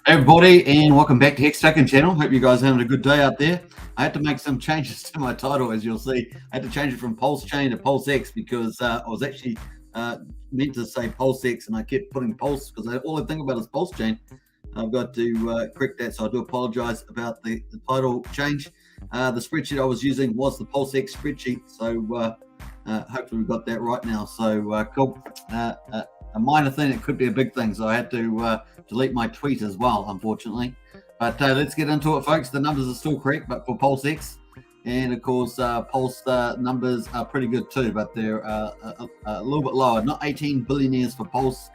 Hey everybody, and welcome back to Hex Token channel. Hope you guys are having a good day out there. I had to make some changes to my title, as you'll see. I had to change it from Pulsechain to PulseX because I was actually meant to say PulseX, and I kept putting Pulse because all I think about is Pulsechain. I've got to correct that, so I do apologize about the title change. The spreadsheet I was using was the PulseX spreadsheet, so hopefully we got that right now. So cool. A minor thing, it could be a big thing, so I had to delete my tweet as well, unfortunately. But let's get into it, folks. The numbers are still correct, but for PulseX, and of course Pulse numbers are pretty good too, but they're a little bit lower. Not 18 billionaires for Pulse,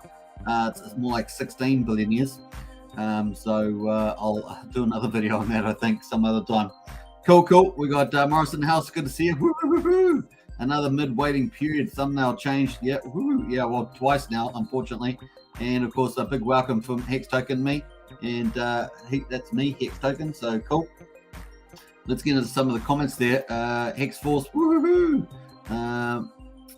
it's more like 16 billionaires. So I'll do another video on that, I think, some other time. Cool. We got Morris in the house. Good to see you. Woo. Another mid-waiting period thumbnail changed. Yeah, well, twice now, unfortunately. And of course, a big welcome from Hex Token me, and that's me, Hex Token. So cool. Let's get into some of the comments there. Hex Force. Woohoo!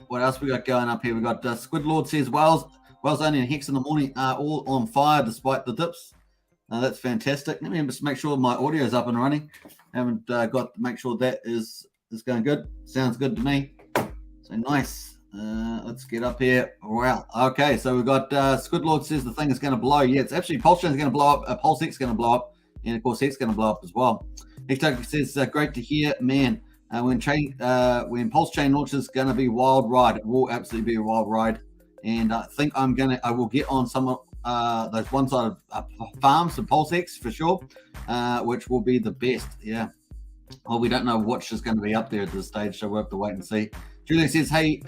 What else we got going up here? We got Squidlord says Wales only and Hex in the morning are all on fire despite the dips. That's fantastic. Let me just make sure my audio is up and running. Haven't got to make sure that is going good. Sounds good to me. So nice. Let's get up here. Wow. Okay, so we've got Squidlord says the thing is going to blow. Yeah, it's actually Pulsechain is going to blow up. PulseX is going to blow up, and of course Hex is going to blow up as well. Hex Token says great to hear, man. When Pulsechain launches, going to be wild ride. It will absolutely be a wild ride, and I think I will get on some of those one-sided farms for PulseX for sure, which will be the best. Yeah. Well, we don't know what's just going to be up there at this stage, so we'll have to wait and see. Julia says, hey,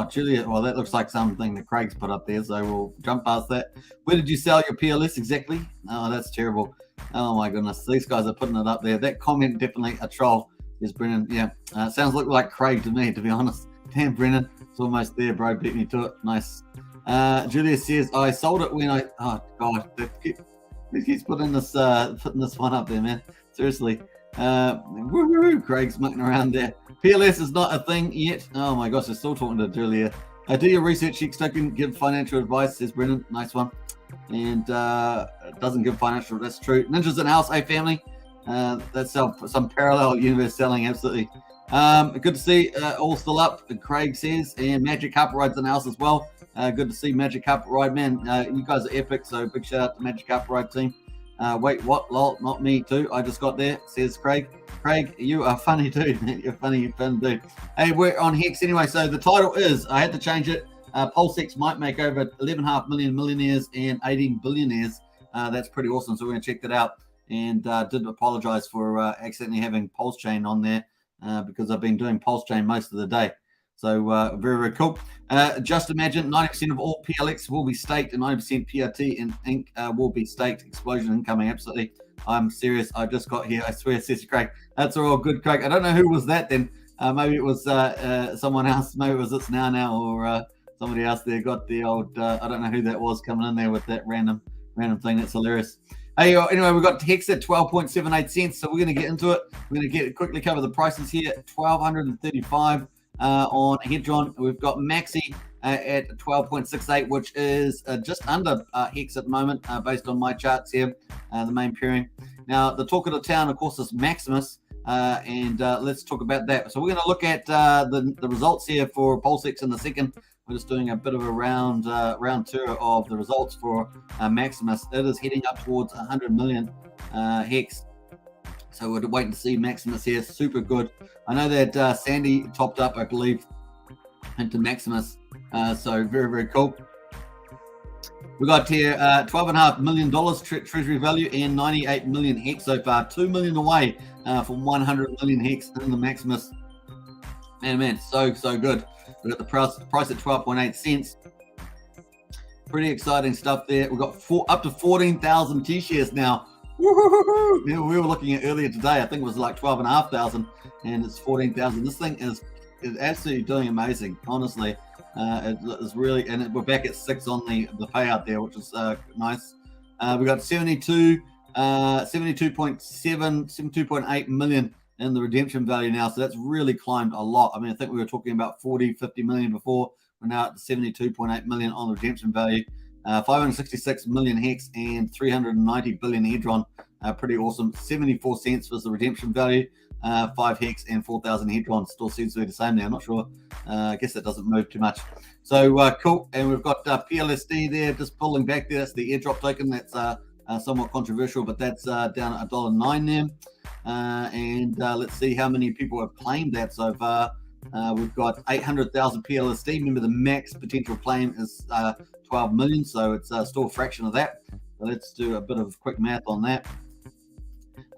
Julia, well, that looks like something that Craig's put up there, so we'll jump past that. Where did you sell your PLS exactly? Oh, that's terrible. Oh, my goodness. These guys are putting it up there. That comment definitely a troll, is Brennan. Yeah, sounds like Craig to me, to be honest. Damn, Brennan, it's almost there, bro. Beat me to it. Nice. Julia says, I sold it when oh, God, he keeps putting this one up there, man. Seriously. Craig's mucking around there. PLS is not a thing yet. Oh my gosh, they're still talking to Julia. Do your research, Hex Token, give financial advice, says Brennan. Nice one. And doesn't give financial, that's true. Ninjas in house, hey family. That's some parallel universe selling, absolutely. Good to see all still up, Craig says, and Magic Carpet Ride's in the house as well. Good to see Magic Carpet Ride, man. You guys are epic, so big shout out to Magic Carpet Ride team. Wait, what? Lol, not me too. I just got there, says Craig. Craig, you are funny dude. You're funny dude. Hey, we're on Hex anyway. So the title is, I had to change it. PulseX might make over 11.5 million millionaires and 18 billionaires. That's pretty awesome. So we're going to check that out. And did apologize for accidentally having Pulsechain on there because I've been doing Pulsechain most of the day. So very cool. Just imagine 90% of all PLX will be staked and 90% PRT and Inc. Will be staked. Explosion incoming. Absolutely. I'm serious. I just got here. I swear, says Craig. That's all good, Craig. I don't know who was that then. Maybe it was someone else. Maybe it was It's Now or somebody else there got the old, I don't know who that was coming in there with that random thing. That's hilarious. Hey, anyway, we've got Hex at 12.78 cents. So we're going to get into it. We're going to quickly cover the prices here. 1,235. On Hedron, we've got Maxi at 12.68, which is just under Hex at the moment, based on my charts here, the main pairing. Now, the talk of the town, of course, is Maximus, and let's talk about that. So we're going to look at the results here for PulseX in the second. We're just doing a bit of a round tour of the results for Maximus. It is heading up towards 100 million Hex. So we're waiting to see Maximus here. Super good. I know that Sandy topped up, I believe, into Maximus. So very cool. We got here $12.5 million treasury value and 98 million Hex so far. 2 million away from 100 million Hex in the Maximus. Man, so good. We got the price at 12.8 cents. Pretty exciting stuff there. We've got up to 14,000 T-shares now. Woo-hoo-hoo-hoo. Yeah, we were looking at earlier today. I think it was like 12,500, and it's 14,000. This thing is absolutely doing amazing. Honestly, it is really, and we're back at 6 on the payout there, which is nice. We got 72.8 million in the redemption value now, so that's really climbed a lot. I mean, I think we were talking about 40, 50 million before. We're now at 72.8 million on the redemption value. 566 million Hex and 390 billion Hedron. Pretty awesome. 74 cents was the redemption value. 5 Hex and 4,000 Hedron. Still seems to be the same now. I'm not sure. I guess that doesn't move too much. So cool. And we've got PLSD there just pulling back there. That's the airdrop token. That's somewhat controversial, but that's down at $1.09 there. And let's see how many people have claimed that so far. We've got 800,000 PLSD. Remember, the max potential claim is 12 million, so it's still a fraction of that. So let's do a bit of quick math on that.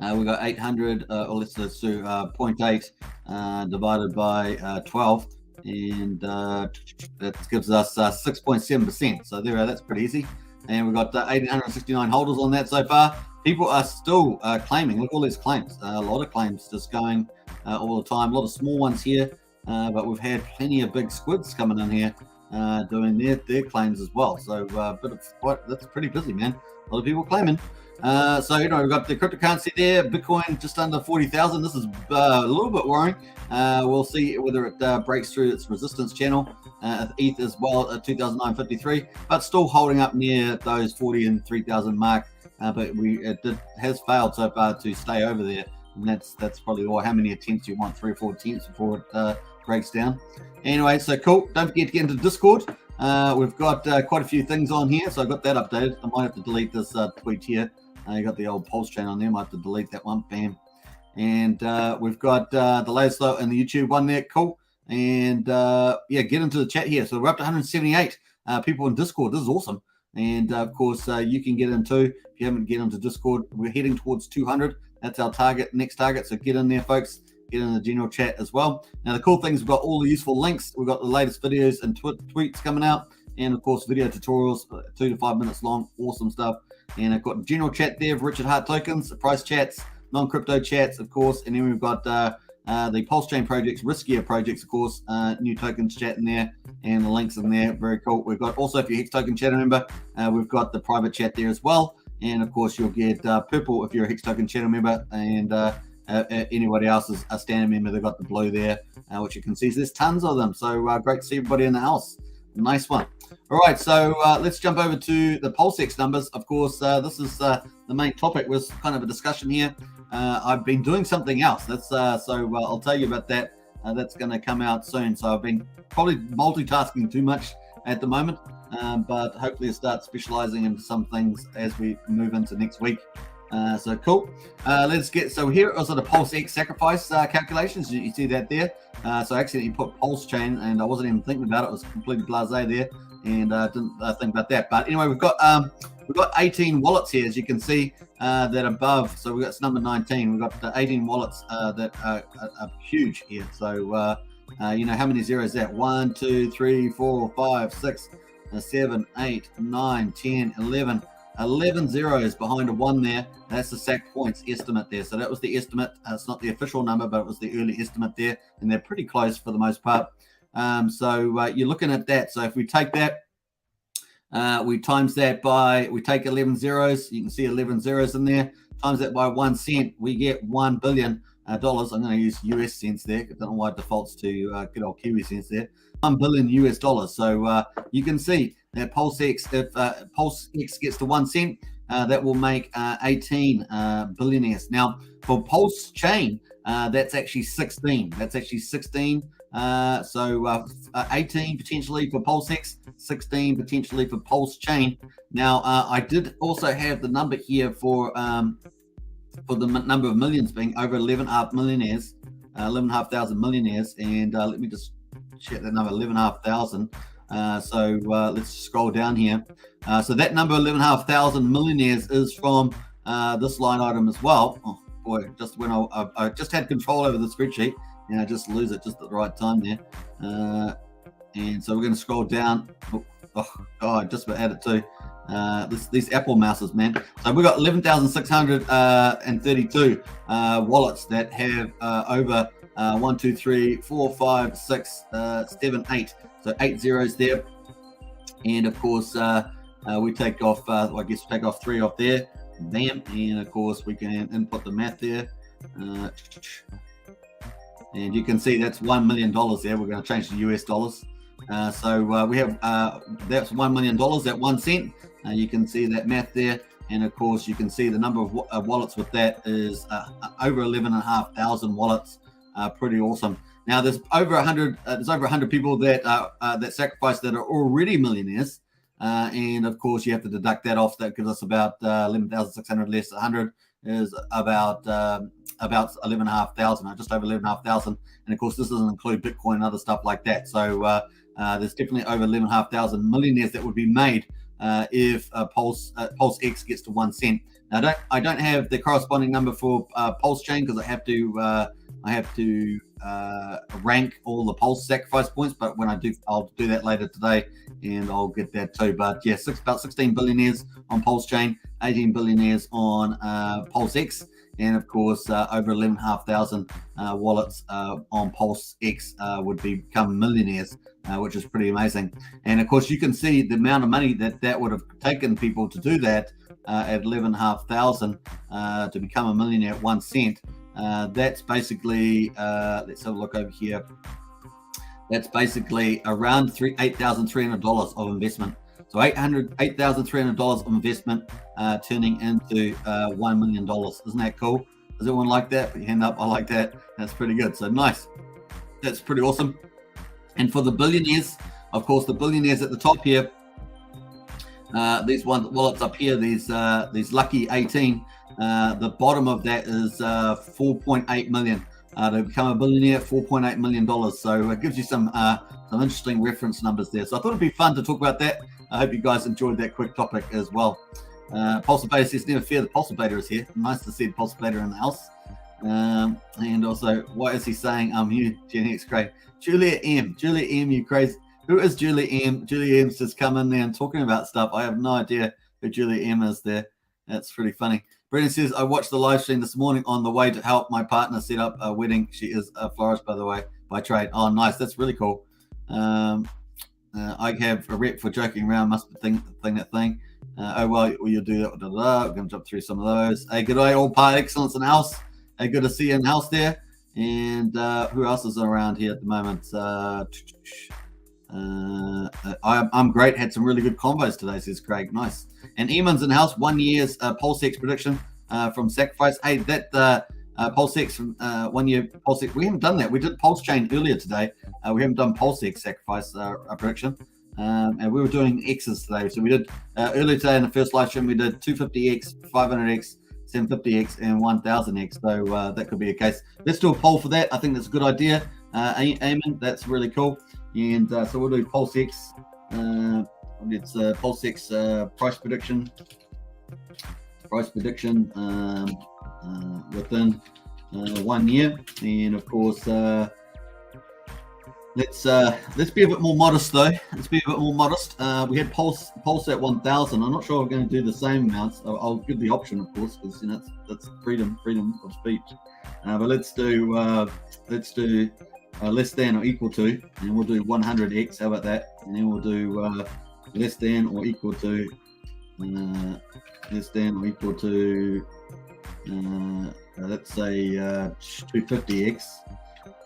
We've got 800, or let's do 0.8 divided by 12, and that gives us 6.7%. So there, that's pretty easy. And we've got 1,869 holders on that so far. People are still claiming. Look, all these claims. A lot of claims just going all the time. A lot of small ones here, but we've had plenty of big squids coming in here doing their claims as well. So that's pretty busy, man. A lot of people claiming. So we've got the cryptocurrency there. Bitcoin just under 40,000. This is a little bit worrying. We'll see whether it breaks through its resistance channel. ETH as well at 2,953, but still holding up near those 40 and 3,000 mark. But it has failed so far to stay over there, and that's probably how many attempts you want, 3 or 4 attempts before it breaks down. Anyway, so cool. Don't forget to get into Discord. We've got quite a few things on here, so I got that updated. I might have to delete this tweet here. You got the old Pulsechain on there. Might have to delete that one. Bam. And we've got the latest in the YouTube one there. Cool. And get into the chat here. So we're up to 178 people in Discord. This is awesome. And of course, you can get in too. If you haven't get into Discord, we're heading towards 200. That's our next target. So get in there, folks. Get in the general chat as well. Now, the cool thing is we've got all the useful links. We've got the latest videos and tweets coming out. And of course, video tutorials, 2 to 5 minutes long. Awesome stuff. And I've got the general chat there of Richard Hart tokens, price chats, non-crypto chats, of course. And then we've got the Pulsechain projects, riskier projects, of course, new tokens chat in there, and the links in there. Very cool. We've got also, if you're Hex Token Channel member, we've got the private chat there as well. And of course, you'll get purple if you're a Hex Token Channel member, and anybody else is a standard member. They've got the blue there, which you can see. So there's tons of them. So great to see everybody in the house. Nice one. All right, so let's jump over to the PulseX numbers. Of course, this is the main topic. Was kind of a discussion here. I've been doing something else. That's I'll tell you about that. That's going to come out soon. So I've been probably multitasking too much at the moment, but hopefully I'll start specializing into some things as we move into next week. So cool. Let's get, so here are the PulseX sacrifice calculations. You see that there. So I accidentally put Pulsechain, and I wasn't even thinking about it. It was completely blasé there, and didn't think about that. But anyway, we've got 18 wallets here, as you can see that above. So we've got number 19. We've got 18 wallets that are huge here. So how many zeros is that? 1, 2, 3, 4, 5, 6, 7, 8, 9, 10, 11. 11 zeros behind a 1 there. That's the sack points estimate there. So that was the estimate. It's not the official number, but it was the early estimate there, and they're pretty close for the most part. So you're looking at that. So if we take that, we times that by, we take 11 zeros. You can see 11 zeros in there. Times that by 1 cent, we get $1 billion. I'm going to use US cents there. I don't know why it defaults to good old Kiwi cents there. $1 billion US dollars. So you can see that PulseX, if PulseX gets to 1 cent, that will make 18 billionaires. Now, for Pulsechain, that's actually 16. That's actually 16. So 18 potentially for PulseX, 16 potentially for Pulsechain. Now, I did also have the number here for the number of millions being over 11.5 millionaires, 11,500 millionaires, and let me just check that number, 11,500. So let's scroll down here. So that number, 11,500 millionaires, is from this line item as well. Oh boy, just when I just had control over the spreadsheet, and I just lose it just at the right time there. And so we're going to scroll down. Oh, I just about had it too. These Apple mouses, man. So we've got 11,632 wallets that have over 1, 2, 3, 4, 5, 6, 7, 8. So 8 zeros there. And of course, we take off, I guess take off 3 off there. Bam. And of course, we can input the math there. And you can see that's $1 million there. We're going to change to US dollars. So we have that's $1 million at 1 cent. You can see that math there, and of course you can see the number of wallets with that is over 11,500 wallets. Pretty awesome. Now there's over 100. There's over 100 people that that sacrifice that are already millionaires, and of course you have to deduct that off. That gives us about 11,600 less 100 is about 11,500, just over 11,500. And of course this doesn't include Bitcoin and other stuff like that. So there's definitely over 11,500 millionaires that would be made if PulseX gets to 1 cent. Now I don't have the corresponding number for Pulsechain because I have to rank all the Pulse sacrifice points, but when I do, I'll do that later today, and I'll get that too. But yeah, about 16 billionaires on Pulsechain, 18 billionaires on PulseX, and of course over 11,500 wallets on PulseX would become millionaires, which is pretty amazing. And of course you can see the amount of money that would have taken people to do that at 11,500 to become a millionaire at 1 cent. That's basically let's have a look over here. That's basically around $8,300 of investment. So $8,300 of investment turning into $1 million. Isn't that cool? Does everyone like that? Put your hand up. I like that. That's pretty good. So nice. That's pretty awesome. And for the billionaires, of course, the billionaires at the top here, these wallets up here, these lucky 18. The bottom of that is 4.8 million. To become a billionaire, $4.8 million. So it gives you some interesting reference numbers there. So I thought it'd be fun to talk about that. I hope you guys enjoyed that quick topic as well. Pulsechain says, never fear, the Pulsechain is here. Nice to see the Pulsechain in the house. And also, what is he saying? I'm here, Gen X, great. Julia M, you crazy. Who is Julia M? Julia M's just come in there and talking about stuff. I have no idea who Julia M is there. That's pretty funny. Brendan says, I watched the live stream this morning on the way to help my partner set up a wedding. She is a florist, by the way, by trade. Oh, nice. That's really cool. I have a rep for joking around. Must be that thing. Oh, well, you'll do that. We're going to jump through some of those. Hey, good day, all part excellence in the house. Hey, good to see you in the house there. And who else is around here at the moment? I'm great. Had some really good combos today, says Craig. Nice. And Eamon's in the house. 1 year's PulseX prediction from Sacrifice. Hey, that PulseX from 1 year PulseX. We haven't done that. We did Pulsechain earlier today. We haven't done PulseX Sacrifice prediction. And we were doing X's today. So we did earlier today in the first live stream, we did 250X, 500X, 750X, and 1000X. So that could be a case. Let's do a poll for that. I think that's a good idea. Eamon, that's really cool. And so we'll do PulseX. It's PulseX price prediction. Within 1 year, and of course, let's be a bit more modest though. Let's be a bit more modest. We had Pulse at 1,000. I'm not sure we're going to do the same amounts. I'll give the option, of course, because that's freedom of speech. But let's do less than or equal to, and we'll do 100x. How about that? And then we'll do less than or equal to let's say 250x,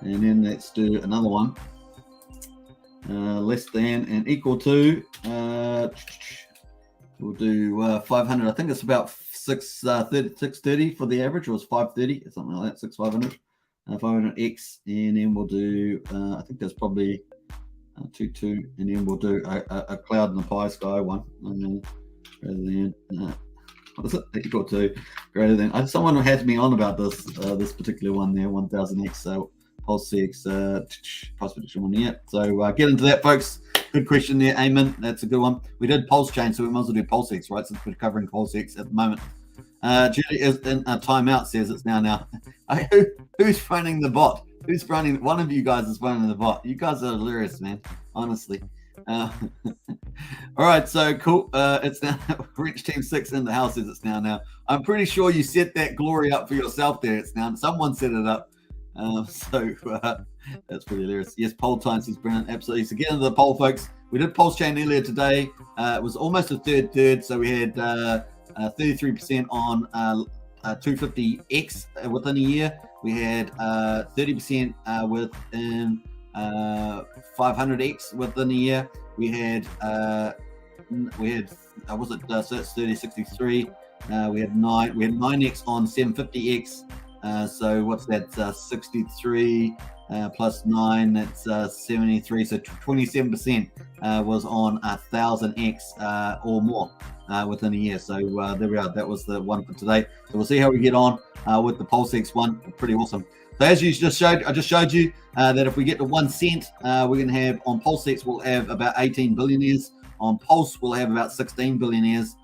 and then let's do another one less than and equal to we'll do 500. I think it's about 630 for the average, or it's 530, something like that. 500x, and then we'll do I think that's probably 22, and then we'll do a cloud in the pie sky one, rather than what is it, equal to, greater than. Someone has me on about this particular one there, 1000x. So PulseX price prediction 1 year. So get into that, folks. Good question there, Eamon. That's a good one. We did Pulsechain, so we might as well do PulseX, right? Since we're covering PulseX at the moment. Julie is in a timeout, says it's now. Who's running the bot? Who's running? One of you guys is running the bot. You guys are hilarious, man. Honestly. All right, so cool. It's now Rich Team 6 in the house, says it's now. I'm pretty sure you set that glory up for yourself there. It's now. Someone set it up. So that's pretty hilarious. Yes, poll time says brilliant. Absolutely. So get into the poll, folks. We did Pulsechain earlier today. It was almost a third. So we had 33% on 250x within a year. We had 30% within 500x within a year. We had was it so it's 3063. We had 9x on 750x. So what's that? 63 plus 9. That's 73. So 27% was on 1000x or more within a year. So there we are. That was the one for today. So we'll see how we get on with the PulseX one. Pretty awesome. So as you just showed, I just showed you that if we get to 1 cent, we're going to have on PulseX, we'll have about 18 billionaires. On Pulse, we'll have about 16 billionaires.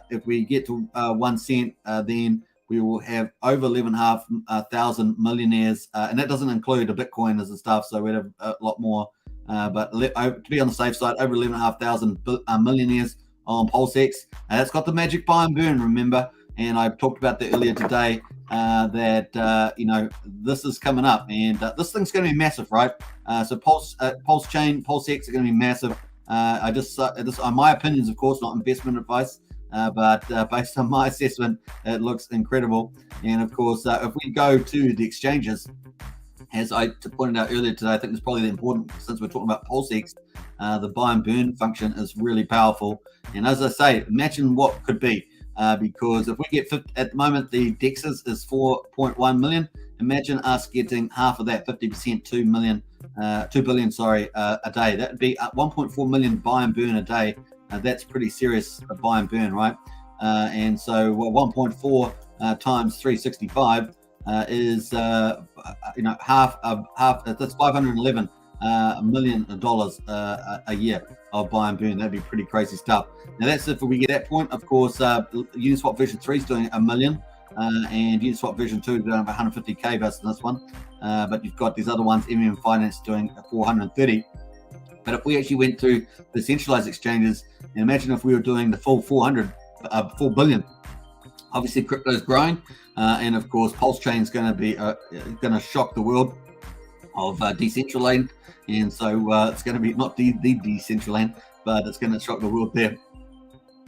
If we get to 1 cent, then we will have over 11,500 millionaires. And that doesn't include the Bitcoiners and stuff. So we'd have a lot more. But to be on the safe side, over 11,500 millionaires on PulseX. That's got the magic buy and burn, remember? And I talked about that earlier today, that this is coming up, and this thing's going to be massive, right? So Pulsechain, PulseX are going to be massive. This are my opinions, of course, not investment advice, but based on my assessment, it looks incredible. And of course, if we go to the exchanges, as I pointed out earlier today, I think it's probably important since we're talking about PulseX. The buy and burn function is really powerful, and as I say, imagine what could be. Because if we get 50, at the moment the DEXs is 4.1 million. Imagine us getting half of that, 50%, 2 billion, a day. That would be 1.4 million buy and burn a day. That's pretty serious buy and burn, right? And so 1.4 times 365 is half. That's $511 million a year of buy and burn. That'd be pretty crazy stuff. Now that's if we get that point. Of course, Uniswap version 3 is doing $1 million, and Uniswap version 2 is doing 150k based on this one. But you've got these other ones, Finance doing 430. But if we actually went through the centralized exchanges, and imagine if we were doing the full 4 billion. Obviously, crypto is growing, and of course, Pulsechain is going to be going to shock the world of Decentraland, and so it's going to be not the Decentraland, but it's going to shock the world there.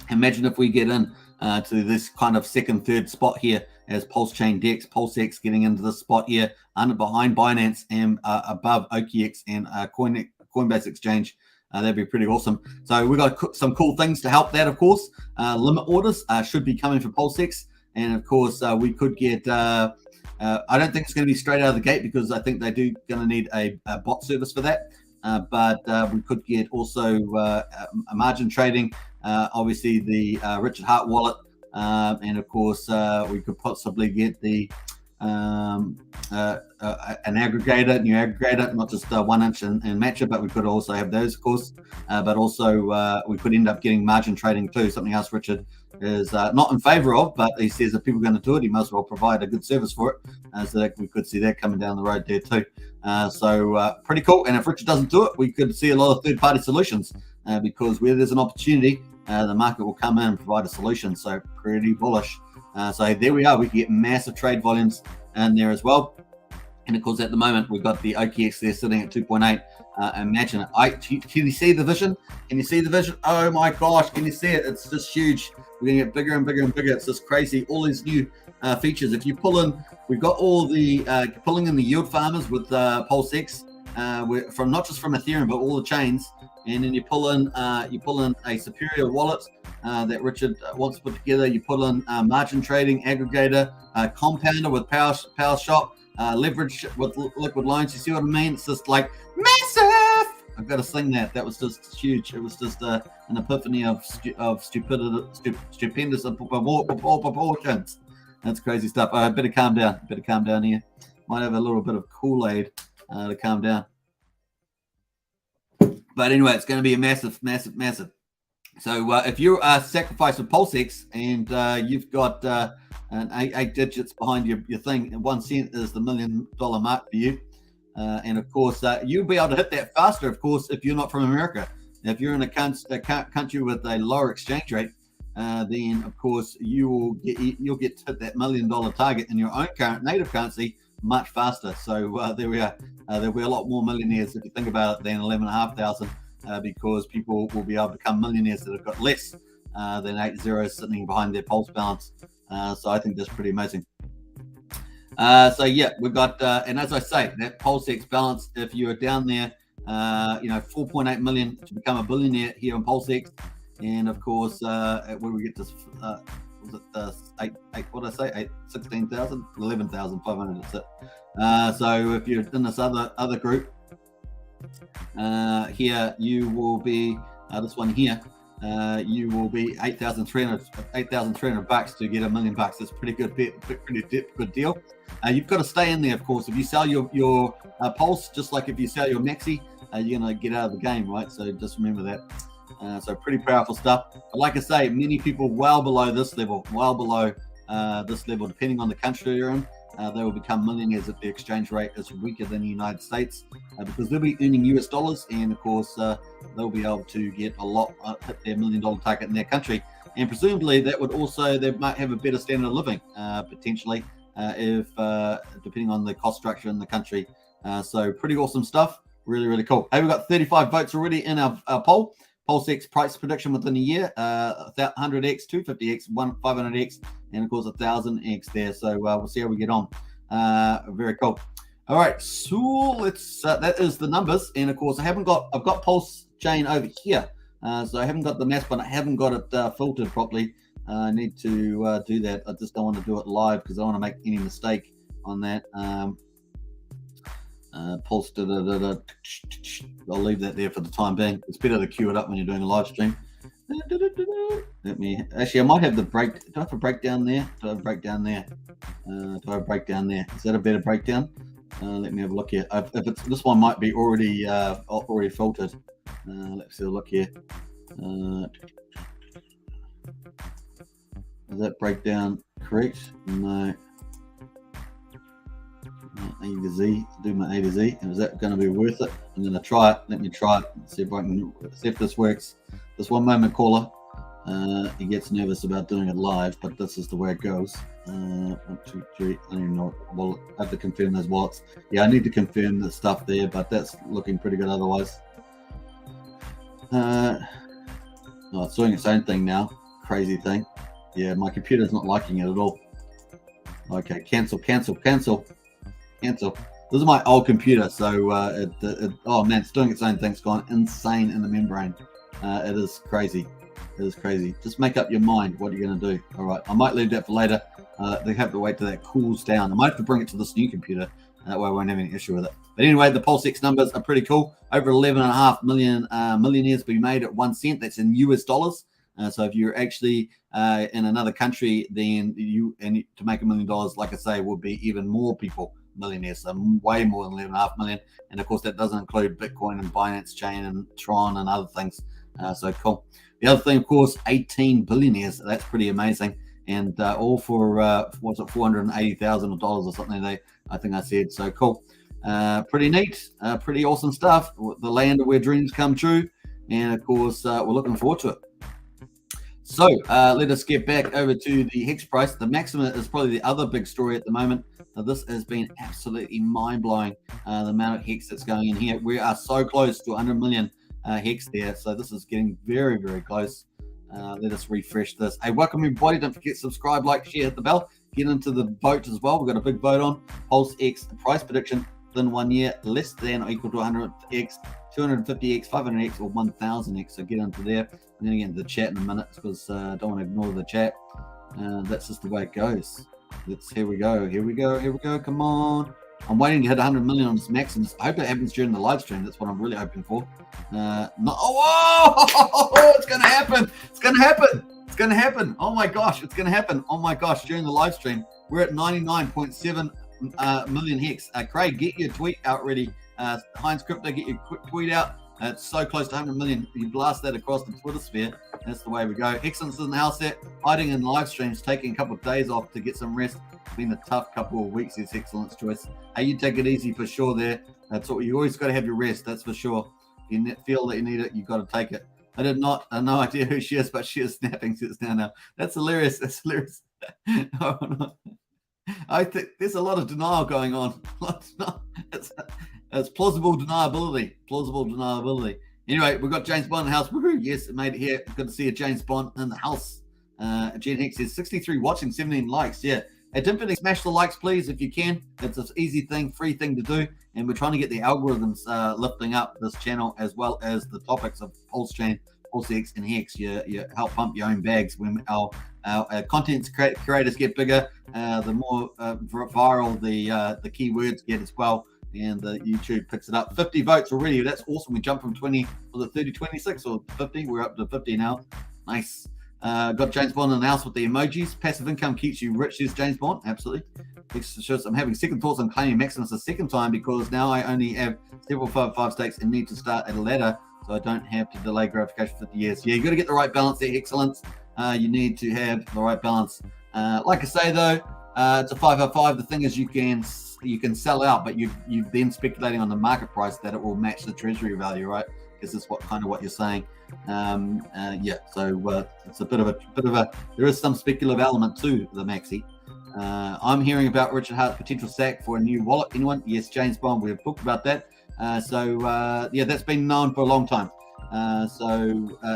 Imagine if we get in to this kind of second, third spot here as Pulsechain DEX, PulseX getting into this spot here, under behind Binance and above OKX and Coinbase Exchange. That'd be pretty awesome. So we've got some cool things to help that, of course. Limit orders should be coming for PulseX, and of course we could get. I don't think it's going to be straight out of the gate because I think they do going to need a bot service for that. But we could get also a margin trading, obviously the Richard Hart wallet, and of course we could possibly get the an aggregator, new aggregator, not just 1 inch and matcher, but we could also have those, of course. But also we could end up getting margin trading too, something else Richard is not in favor of, but he says if people are going to do it, he might as well provide a good service for it, so that we could see that coming down the road there too. So pretty cool. And if Richard doesn't do it, we could see a lot of third-party solutions, because where there's an opportunity, the market will come in and provide a solution. So pretty bullish. So there we are. We can get massive trade volumes in there as well. And of course, at the moment, we've got the OKX there sitting at 2.8. Imagine it. Can you see the vision? Can you see the vision? Oh my gosh, can you see it? It's just huge. We're going to get bigger and bigger and bigger. It's just crazy. All these new features. If you pull in, we've got all the pulling in the yield farmers with PulseX, from not just from Ethereum, but all the chains. And then you pull in a superior wallet that Richard wants to put together. You put in margin trading, aggregator, compounder with power shop, leverage with liquid loans. You see what I mean? It's just like massive. I've got to sing that. That was just huge. It was just an epiphany of stupendous proportions. That's crazy stuff. I better calm down. Here. Might have a little bit of Kool-Aid to calm down. But anyway, it's going to be a massive. So if you're a sacrifice with PulseX and you've got an eight digits behind your thing, and 1 cent is the $1 million mark for you. And of course, you'll be able to hit that faster, of course, if you're not from America. If you're in a country with a lower exchange rate, then of course you'll get to hit that $1 million target in your own native currency much faster. So there we are. There'll be a lot more millionaires if you think about it than 11,500, because people will be able to become millionaires that have got less than 8 zeros sitting behind their pulse balance. So I think that's pretty amazing. So yeah, we've got, and as I say, that PulseX balance, if you're down there, 4.8 million to become a billionaire here on PulseX, and of course, when we get to, was it what did I say, 16,000, 11,500, that's it. So if you're in this other group, here you will be, this one here, you will be 8,300 bucks to get $1 million. That's pretty good deal. You've got to stay in there, of course. If you sell your Pulse, just like if you sell your Maxi, you're going to get out of the game, right? So just remember that. So pretty powerful stuff. But like I say, many people well below this level, depending on the country you're in, they will become millionaires if the exchange rate is weaker than the United States, because they'll be earning US dollars, and of course they'll be able to get a lot, hit their $1 million target in their country, and presumably that would also, they might have a better standard of living potentially, if depending on the cost structure in the country. So pretty awesome stuff, really cool. Hey, we've got 35 votes already in our poll. PulseX price prediction within a year, 100x, 250x, 500x, and of course 1000x there. So we'll see how we get on. Very cool. All right, so let's. That is the numbers, and of course I've got Pulsechain over here. So I haven't got the mass, but I haven't got it filtered properly. I need to do that. I just don't want to do it live because I don't want to make any mistake on that. Pulse, I'll leave that there for the time being. It's better to queue it up when you're doing a live stream. Let me, actually, I might have the break. Do I have a breakdown there? Do I have a breakdown there? Is that a better breakdown? Let me have a look here. If it's, this one might be already filtered. Let's have a look here. Is that breakdown correct? No. A to Z, do my A to Z. And is that going to be worth it? I'm going to try it. Let me try it and see if this works. This one moment caller, he gets nervous about doing it live, but this is the way it goes. 1, 2, 3. I don't even know what wallet. I have to confirm those wallets. Yeah, I need to confirm the stuff there, but that's looking pretty good otherwise. It's doing its own thing now. Crazy thing. Yeah, my computer's not liking it at all. Okay, cancel. This is my old computer, so oh man, it's doing its own thing. It's gone insane in the membrane. It is crazy. Just make up your mind. What are you going to do? All right, I might leave that for later. They have to wait till that cools down. I might have to bring it to this new computer. That way I won't have any issue with it. But anyway, the PulseX numbers are pretty cool. Over 11.5 million millionaires be made at 1 cent. That's in US dollars. So if you're actually in another country, then to make $1 million, like I say, would be even more people millionaires, so way more than 11.5 million. And of course, that doesn't include Bitcoin and Binance Chain and Tron and other things. So cool. The other thing, of course, 18 billionaires. That's pretty amazing. And all for what's it, $480,000 or something? I think I said. So cool. Pretty neat. Pretty awesome stuff. The land where dreams come true. And of course, we're looking forward to it. So let us get back over to the Hex price. The Maximus is probably the other big story at the moment. This has been absolutely mind-blowing, the amount of Hex that's going in here. We are so close to 100 million Hex there. So this is getting very, very close. Let us refresh this. Hey, welcome everybody. Don't forget to subscribe, like, share, hit the bell. Get into the vote as well. We've got a big vote on PulseX price prediction within 1 year, less than or equal to 100x, 250x, 500x, or 1000x. So get into there. I'm going to get into the chat in a minute because I don't want to ignore the chat. That's just the way it goes. Here we go. Come on. I'm waiting to hit 100 million on this Maximus. I hope it happens during the live stream. That's what I'm really hoping for. It's going to happen. Oh my gosh, it's going to happen. Oh my gosh, during the live stream. We're at 99.7 million Hex. Craig, get your tweet out ready. Heinz Crypto, get your quick tweet out. It's so close to 100 million. You blast that across the Twitter sphere. That's the way we go. Excellence in the house set. Hiding in live streams, taking a couple of days off to get some rest. It's been a tough couple of weeks. It's Excellence choice. Hey, you take it easy for sure there. That's what you always got to have your rest. That's for sure. If you feel that you need it, you got to take it. I did not. I have no idea who she is, but she is snapping. Sits down now. That's hilarious. I think there's a lot of denial going on. It's plausible deniability. Anyway, we've got James Bond in the house. Woohoo! Yes, it made it here. Good to see a James Bond in the house. Jen Hex says 63 watching, 17 likes. Yeah, At Infinity, smash the likes, please, if you can. It's an easy thing, free thing to do. And we're trying to get the algorithms lifting up this channel, as well as the topics of Pulsechain, PulseX, and Hex. You help pump your own bags. When our content creators get bigger, the more viral the keywords get as well. And the YouTube picks it up. 50 votes already. That's awesome. We jumped from 20, was it 30, 26 or 50? We're up to 50 now. Nice. Got James Bond in the house with the emojis. Passive income keeps you rich, says James Bond. Absolutely. I'm having second thoughts on claiming Maximus a second time because now I only have several 5 stakes and need to start at a ladder, so I don't have to delay gratification for 50 years. Yeah, you got to get the right balance there. Excellence. You need to have the right balance. Like I say though, it's a 505. The thing is, you can sell out, but you're then speculating on the market price that it will match the treasury value, right? Because it's what you're saying. Yeah, so it's a bit of a there is some speculative element to the maxi. I'm hearing about Richard Hart's potential sack for a new wallet. Anyone? Yes, James Bond. We've talked about that. Yeah, that's been known for a long time.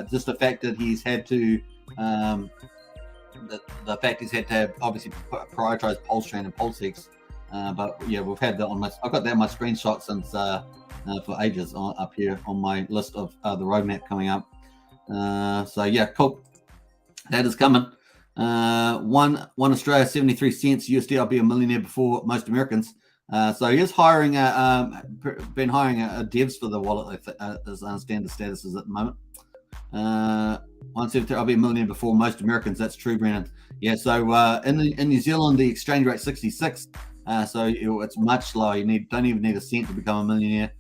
Just the fact that he's had to the fact he's had to have obviously prioritize Pulsechain and PulseX. But yeah, we've had that on my. I've got that on my screenshot since for ages up here on my list of the roadmap coming up. So yeah, cool. That is coming. One Australia 73 cents USD. I'll be a millionaire before most Americans. So he is hiring been hiring devs for the wallet. As I understand the status is at the moment. 173. I'll be a millionaire before most Americans. That's true, Brandon. Yeah. So in New Zealand, the exchange rate 66. So it's much lower. You don't even need a cent to become a millionaire.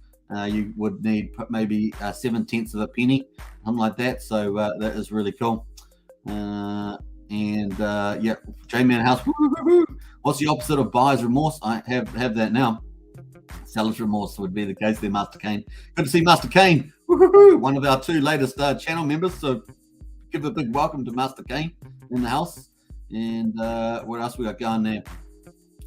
You would need maybe 7/10 of a penny, something like that. So that is really cool. Yeah, J-Man House. Woo-hoo-hoo-hoo. What's the opposite of buyer's remorse? I have that now. Seller's remorse would be the case there, Master Kane. Good to see Master Kane. Woo-hoo-hoo. One of our 2 latest channel members. So give a big welcome to Master Kane in the house. And what else we got going there?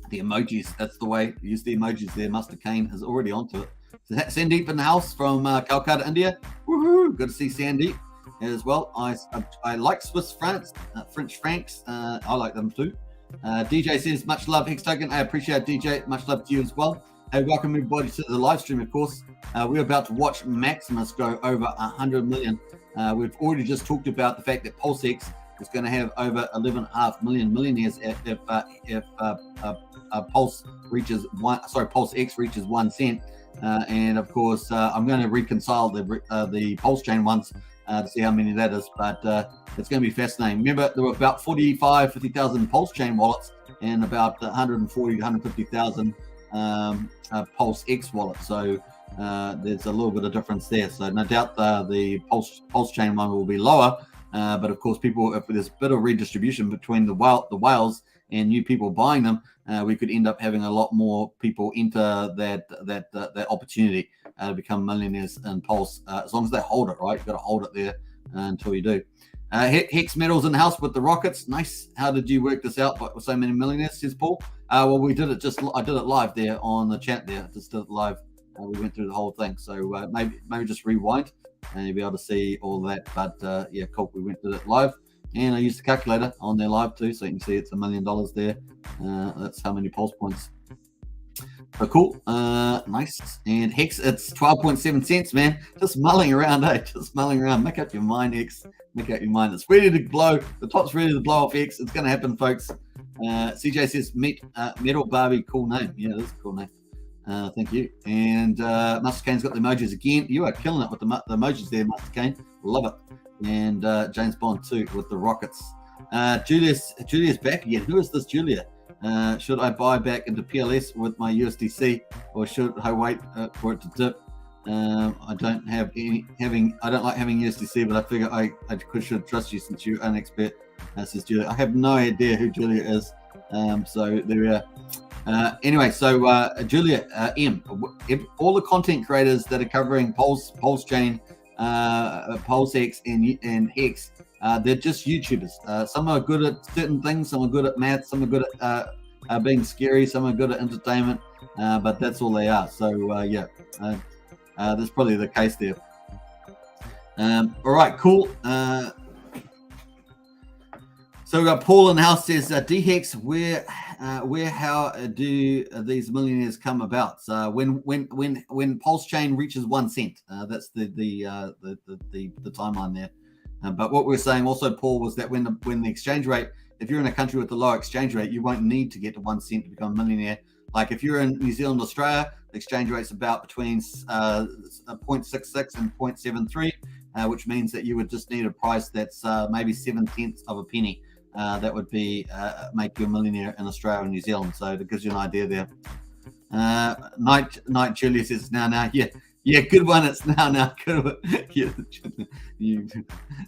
The emojis. That's the way. Use the emojis there. Master Kane is already onto it. So Sandeep in the house from Calcutta, India. Woohoo! Good to see Sandeep as well. I like Swiss francs, French francs. I like them too. DJ says, much love, Hex Token. I appreciate DJ. Much love to you as well. Hey, welcome everybody to the live stream, of course. We're about to watch Maximus go over 100 million. We've already just talked about the fact that PulseX is going to have over 11.5 million millionaires if PulseX reaches 1 cent. And of course, I'm going to reconcile the Pulsechain ones to see how many that is, but it's going to be fascinating. Remember, there were about 50,000 Pulsechain wallets and about 140 to 150,000 PulseX wallets. So there's a little bit of difference there. So no doubt the Pulsechain one will be lower, but of course, if there's a bit of redistribution between the whales and new people buying them, we could end up having a lot more people enter that opportunity to become millionaires in Pulse, as long as they hold it, right? You've got to hold it there until you do. Hex Metals in the house with the rockets. Nice. How did you work this out with so many millionaires, says Paul? Well, we did it I did it live there on the chat there. Just did it live. We went through the whole thing. So maybe just rewind and you'll be able to see all that. But yeah, cool. We went through it live. And I used the calculator on there live too, so you can see it's $1 million there. That's how many pulse points. So cool, nice. And Hex, it's 12.7 cents, man. Just mulling around, Just mulling around. Make up your mind, Hex. Make up your mind. It's ready to blow. The top's ready to blow off, Hex. It's going to happen, folks. CJ says, Metal Barbie, cool name. Yeah, that's a cool name. Thank you. And Master Kane's got the emojis again. You are killing it with the emojis there, Master Kane. Love it. And James Bond too with the rockets. Julia's back again. Who is this Julia? Should I buy back into PLS with my USDC, or should I wait for it to dip? I don't like having USDC, but I figure I should trust you since you're an expert. Says Julia. I have no idea who Julia is. So there we are. Anyway, so Julia M. All the content creators that are covering Pulsechain, PulseX and Hex, they're just YouTubers. Some are good at certain things, some are good at math, some are good at being scary, some are good at entertainment, but that's all they are. So yeah, that's probably the case there. All right, cool. So we've got Paul in the house says, DHEX, how do these millionaires come about? So when Pulsechain reaches 1 cent, that's the timeline there. But what we're saying also, Paul, was that when the exchange rate, if you're in a country with a low exchange rate, you won't need to get to 1 cent to become a millionaire. Like if you're in New Zealand, Australia, the exchange rate's about between 0.66 and 0.73, which means that you would just need a price that's maybe 7/10 of a penny. That would be make you a millionaire in Australia and New Zealand. So that gives you an idea there. Night Julia says now, yeah, good one. It's now good. Yeah,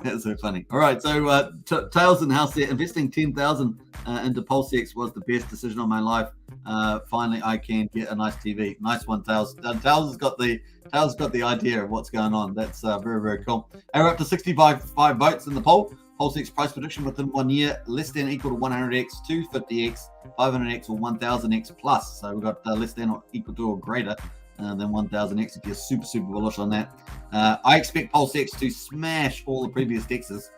that's so funny. All right, so Tails in the house there, investing 10,000 into PulseX was the best decision of my life. Finally, I can get a nice TV. Nice one, Tails. Tails has got the idea of what's going on. That's very, very cool. We're up to 65 votes in the poll. PulseX price prediction within 1 year, less than or equal to 100x, 250x, 500x, or 1000x plus. So we've got less than or equal to or greater than 1000x if you're super, super bullish on that. I expect PulseX to smash all the previous dexes.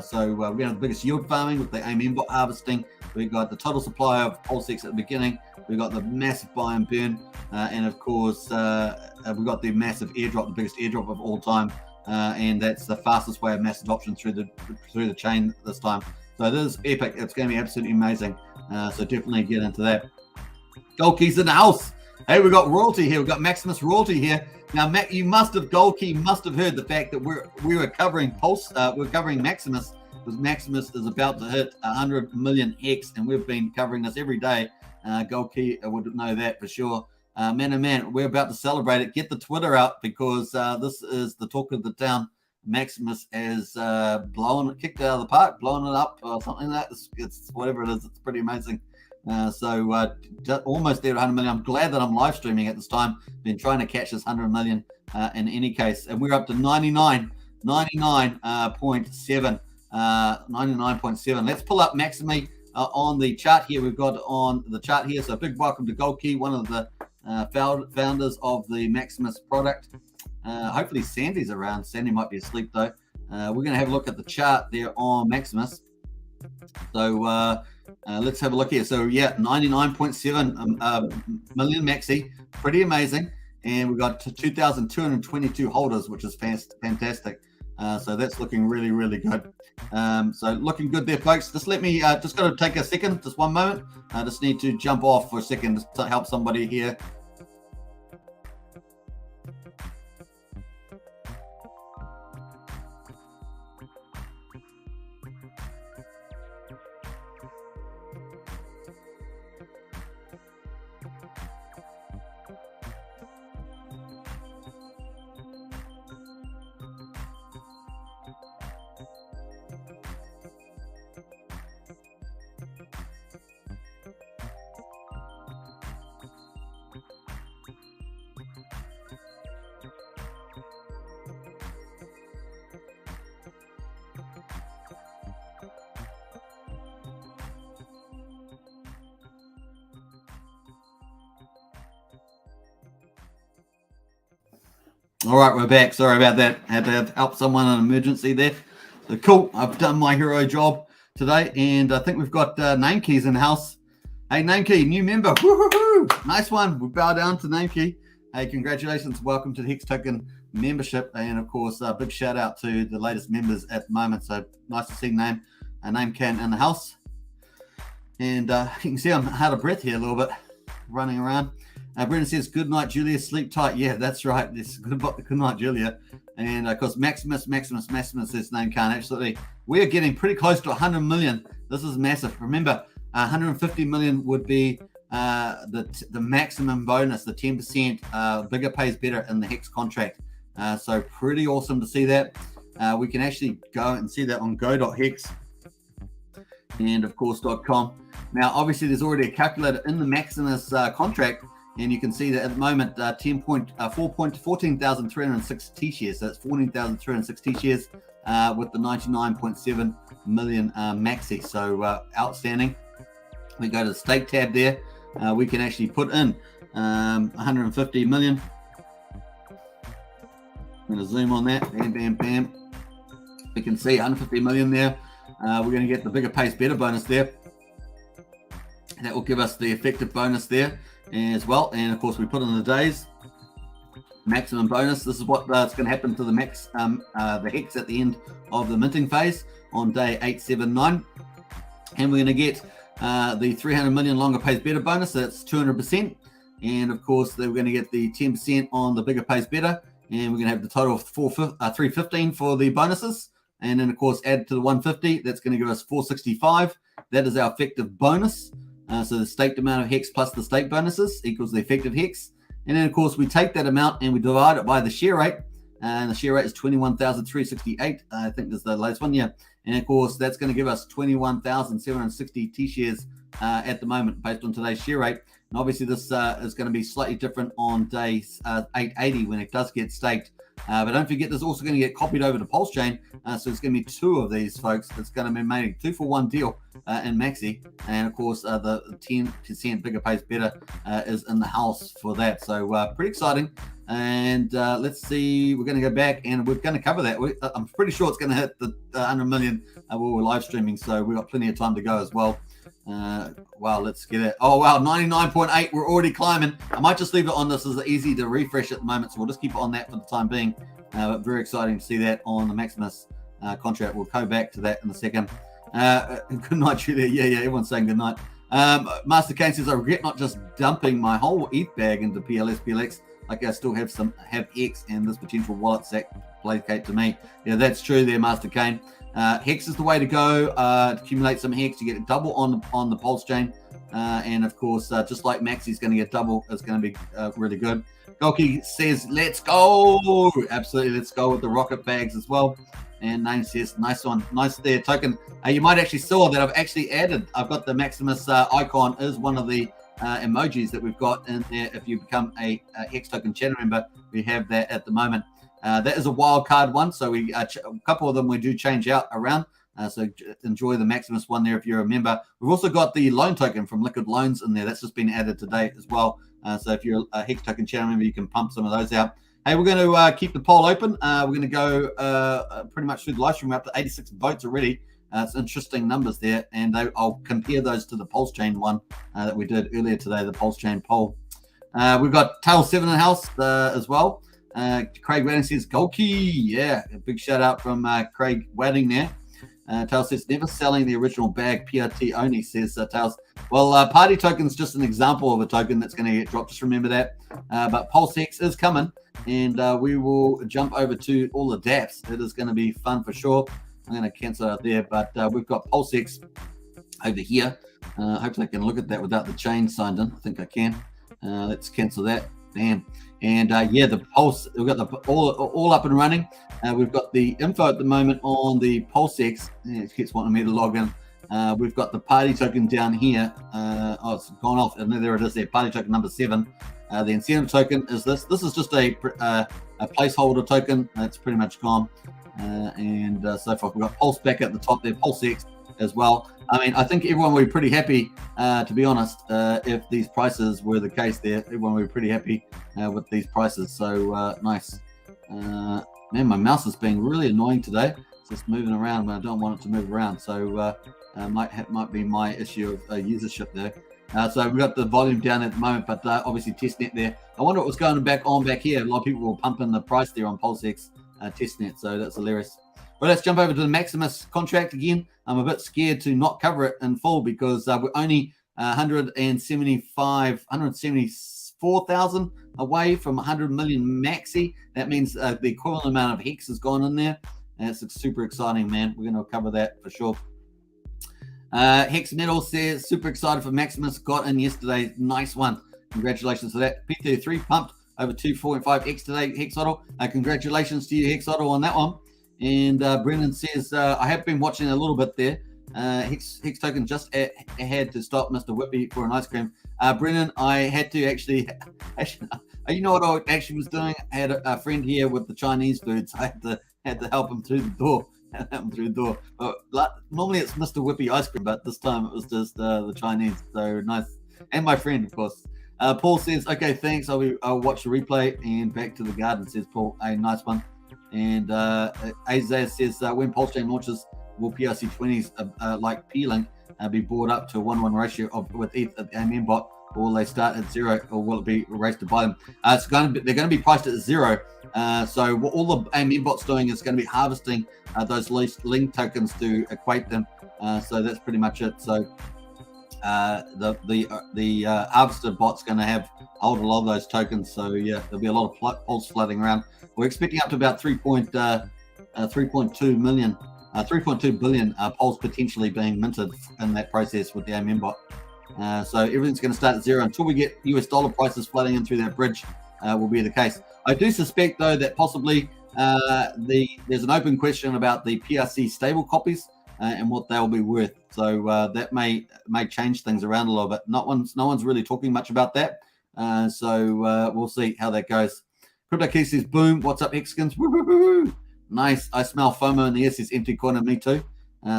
So we have the biggest yield farming with the AMM bot harvesting. We've got the total supply of PulseX at the beginning. We've got the massive buy and burn. And of course, we've got the massive airdrop, the biggest airdrop of all time. And that's the fastest way of mass adoption through the chain this time. So this is epic. It's going to be absolutely amazing. So definitely get into that. Gold keys in the house. Hey, we've got royalty here. We've got Maximus royalty here. Now, Mac, Gold Key must have heard the fact that we were covering we're covering Maximus, because Maximus is about to hit 100 million X, and we've been covering this every day. Gold Key would know that for sure. Man, we're about to celebrate it. Get the Twitter out, because this is the talk of the town. Maximus has kicked it out of the park, blown it up, or something like that. It's whatever it is. It's pretty amazing. So almost there at 100 million. I'm glad that I'm live streaming at this time. Been trying to catch this 100 million in any case, and we're up to 99.7. Let's pull up Maximi on the chart here. We've got on the chart here. So big welcome to Gold Key, one of the founders of the Maximus product. Hopefully Sandy's around. Sandy might be asleep though. We're going to have a look at the chart there on Maximus. So let's have a look here. So yeah, 99.7 million Maxi, pretty amazing. And we've got 2,222 holders, which is fantastic. So that's looking really, really good. So looking good there, folks. Just let me, just got to take a second, just one moment. I just need to jump off for a second just to help somebody here. All right, we're back. Sorry about that. Had to help someone in an emergency there. So cool. I've done my hero job today, and I think we've got Name Keys in the house. Hey, Name Key, new member. Woo-hoo-hoo. Nice one. We bow down to Name Key. Hey, congratulations. Welcome to the Hex Token membership, and of course, a big shout out to the latest members at the moment. So nice to see Name Can in the house. And you can see I'm out of breath here a little bit, running around. Brendan says, good night, Julia. Sleep tight. Yeah, that's right. It's good night, Julia. And of course, Maximus says Name Can. Absolutely. We're getting pretty close to 100 million. This is massive. Remember, 150 million would be the maximum bonus, the 10%. Bigger pays better in the Hex contract. So pretty awesome to see that. We can actually go and see that on go.hex and of course .com. Now, obviously, there's already a calculator in the Maximus contract. And you can see that at the moment, 14,306 T-shares. So that's 14,306 T-shares with the 99.7 million maxi. So outstanding. We go to the stake tab there. We can actually put in 150 million. I'm going to zoom on that. Bam, bam, bam. We can see 150 million there. we're going to get the bigger pays better bonus there. That will give us the effective bonus there as well. And of course, we put in the days maximum bonus. This is what it's going to happen to the max, the hex at the end of the minting phase on day 879. And we're going to get the 300 million longer pays better bonus. That's 200%. And of course, we're going to get the 10% on the bigger pays better. And we're going to have the total of 315 for the bonuses. And then, of course, add to the 150. That's going to give us 465. That is our effective bonus. So the staked amount of hex plus the stake bonuses equals the effective hex. And then, of course, we take that amount and we divide it by the share rate. And the share rate is 21,368. I think that's the latest one, yeah. And, of course, that's going to give us 21,760 T-shares at the moment based on today's share rate. And obviously, this is going to be slightly different on day 880 when it does get staked. But don't forget, this is also going to get copied over to Pulsechain. So it's going to be 2 of these, folks. It's going to be made 2-for-1 deal in Maxi. And, of course, the 10% bigger pays better is in the house for that. So pretty exciting. And let's see. We're going to go back and we're going to cover that. I'm pretty sure it's going to hit the 100 million while we're live streaming. So we've got plenty of time to go as well. Wow, let's get it. Oh, wow, 99.8. We're already climbing. I might just leave it on this as easy to refresh at the moment. So we'll just keep it on that for the time being. But very exciting to see that on the Maximus contract. We'll go back to that in a second. Good night, Julia. Yeah, everyone's saying good night. Master Kane says, I regret not just dumping my whole ETH bag into PLX. Like I still have X and this potential wallet sack placate to me. Yeah, that's true there, Master Kane. Hex is the way to go to accumulate some Hex. You get a double on the Pulsechain. And of course, just like Maxi's going to get double, it's going to be really good. Golki says, let's go. Absolutely, let's go with the rocket bags as well. And Name says, nice one. Nice there, Token. You might actually saw that I've got the Maximus icon is one of the emojis that we've got in there. If you become a Hex Token channel member, we have that at the moment. That is a wild card one, so we a couple of them we do change out around. So enjoy the Maximus one there if you're a member. We've also got the loan token from Liquid Loans in there. That's just been added today as well. So if you're a Hex Token channel member, you can pump some of those out. Hey, we're going to keep the poll open. We're going to go pretty much through the live stream. We're up to 86 votes already. It's interesting numbers there, and I'll compare those to the Pulsechain one that we did earlier today, the Pulsechain poll. We've got Tail 7 in the house as well. Craig Wadding says, Golki. Yeah, a big shout out from Craig Wadding there. Tails says, never selling the original bag, PRT only, says Tails. Well, Party Token is just an example of a token that's going to get dropped. Just remember that. But PulseX is coming, and we will jump over to all the dApps. It is going to be fun for sure. I'm going to cancel out there, but we've got PulseX over here. Hopefully I can look at that without the chain signed in. I think I can. Let's cancel that. Bam. And yeah, the Pulse, we've got the all up and running. We've got the info at the moment on the PulseX. It keeps wanting me to log in. We've got the party token down here. Oh, it's gone off, and there it is there, party token number 7. The incentive token is this. This is just a placeholder token. It's pretty much gone. And so forth. We've got Pulse back at the top there, PulseX as well. I mean, I think everyone would be pretty happy, to be honest, if these prices were the case there. Everyone would be pretty happy with these prices. So nice. Man, my mouse is being really annoying today. It's just moving around when I don't want it to move around. So might be my issue of usership there. So we've got the volume down at the moment, but obviously testnet there. I wonder what was going back here. A lot of people were pumping the price there on PulseX testnet, so that's hilarious. Well, let's jump over to the Maximus contract again. I'm a bit scared to not cover it in full because we're only 174,000 away from 100 million maxi. That means the equivalent amount of Hex has gone in there. And it's super exciting, man. We're going to cover that for sure. Hex Metal says, super excited for Maximus. Got in yesterday. Nice one. Congratulations for that. P33 pumped over 2.5x today, Hexodl. Congratulations to you, Hexodl, on that one. And Brennan says, I have been watching a little bit there. Hex Token just had to stop Mr. Whippy for an ice cream. Brennan, I had to actually, you know what I actually was doing? I had a friend here with the Chinese foods. I had to help him through the door. But normally it's Mr. Whippy ice cream, but this time it was just the Chinese. So nice. And my friend, of course. Paul says, okay, thanks. I'll watch the replay. And back to the garden, says Paul. A nice one. And Isaiah says, when Pulsechain launches, will PRC20s like P-Link be brought up to a 1-1 ratio with ETH at the AMM bot, or will they start at 0, or will it be raced to buy them? They're going to be priced at 0. So what all the AMM bot's doing is going to be harvesting those link tokens to equate them. So that's pretty much it. So the harvested bot's going to hold a lot of those tokens. So yeah, there'll be a lot of pulse flooding around. We're expecting up to about 3.2 billion pulse potentially being minted in that process with the AMM bot. So everything's going to start at 0 until we get US dollar prices flooding in through that bridge. Will be the case. I do suspect though that possibly there's an open question about the PRC stable copies and what they'll be worth. So that may change things around a little bit. No one's really talking much about that. So we'll see how that goes. Crypto Key says, boom, what's up, Hexkins? Woo, woo, woo, woo. Nice. I smell FOMO in the air, says Empty Corner. Me too.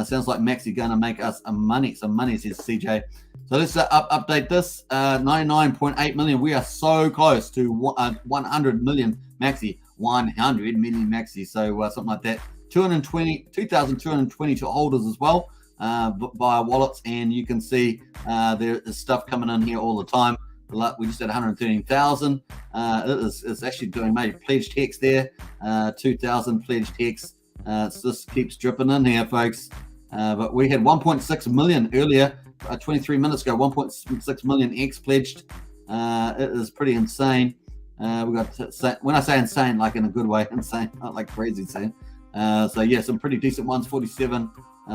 Sounds like Maxi going to make us some money, says CJ. So let's update this. 99.8 million. We are so close to 100 million Maxi. 100 million Maxi. So something like that. 2,222 holders as well via wallets. And you can see there is stuff coming in here all the time. We just had 113,000. It's actually doing major pledged Hex there. 2,000 pledged Hex. This keeps dripping in here, folks. But we had 1.6 million earlier, 23 minutes ago. 1.6 million X pledged. It is pretty insane. We got when I say insane, like in a good way, insane, not like crazy insane. So yeah, some pretty decent ones. 47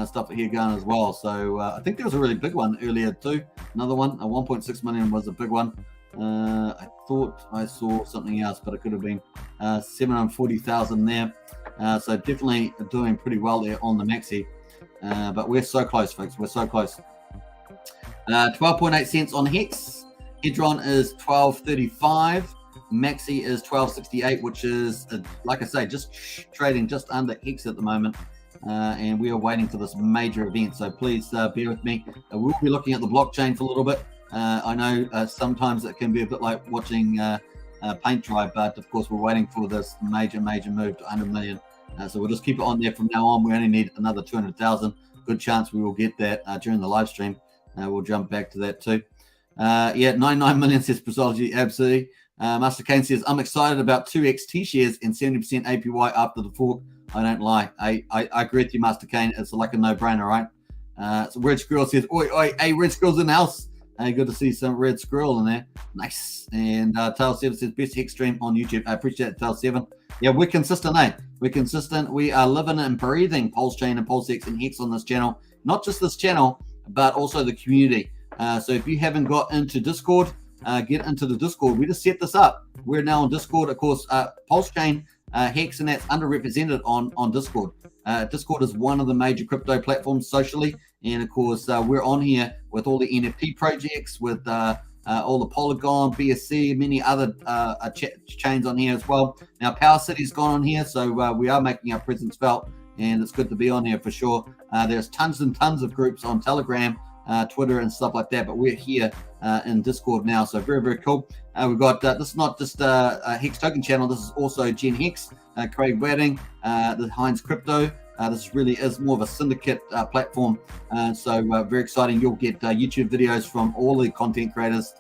stuff here going as well. So I think there was a really big one earlier too. Another one, 1.6 million was a big one. I thought I saw something else, but it could have been 740,000 there. So definitely doing pretty well there on the Maxi. But we're so close, folks. We're so close. 12.8 cents on Hex. Hedron is 12.35. Maxi is 12.68, which is, like I say, just trading just under Hex at the moment. And we are waiting for this major event. So please bear with me. We'll be looking at the blockchain for a little bit. I know sometimes it can be a bit like watching paint dry, but of course we're waiting for this major move to 100 million. So we'll just keep it on there from now on. We only need another 200,000. Good chance we will get that during the live stream. We'll jump back to that too. Yeah, 99 million says Pulsechain. Absolutely. Master Kane says, I'm excited about 2XT shares and 70% APY after the fork. I don't lie. I agree with you, Master Kane. It's like a no-brainer, right? So Red Squirrel says, oi, hey, Red Squirrel's in the house. Hey, good to see some Red Squirrel in there. Nice. And Tail7 says, best Hex stream on YouTube. I appreciate it, Tail7. Yeah, we're consistent, eh? We're consistent. We are living and breathing Pulsechain and PulseX and Hex on this channel. Not just this channel, but also the community. So if you haven't got into Discord, get into the Discord. We just set this up. We're now on Discord. Of course, Pulsechain, Hex, and that's underrepresented on Discord. Discord is one of the major crypto platforms socially. And of course, we're on here with all the NFT projects, with all the Polygon, BSC, many other chains on here as well. Now, Power City's gone on here, so we are making our presence felt, and it's good to be on here for sure. There's tons and tons of groups on Telegram, Twitter, and stuff like that, but we're here in Discord now, so very, very cool. We've got this is not just a Hex Token channel, this is also Gen Hex, Craig Wadding, the Heinz Crypto. This really is more of a syndicate platform, so very exciting. You'll get YouTube videos from all the content creators,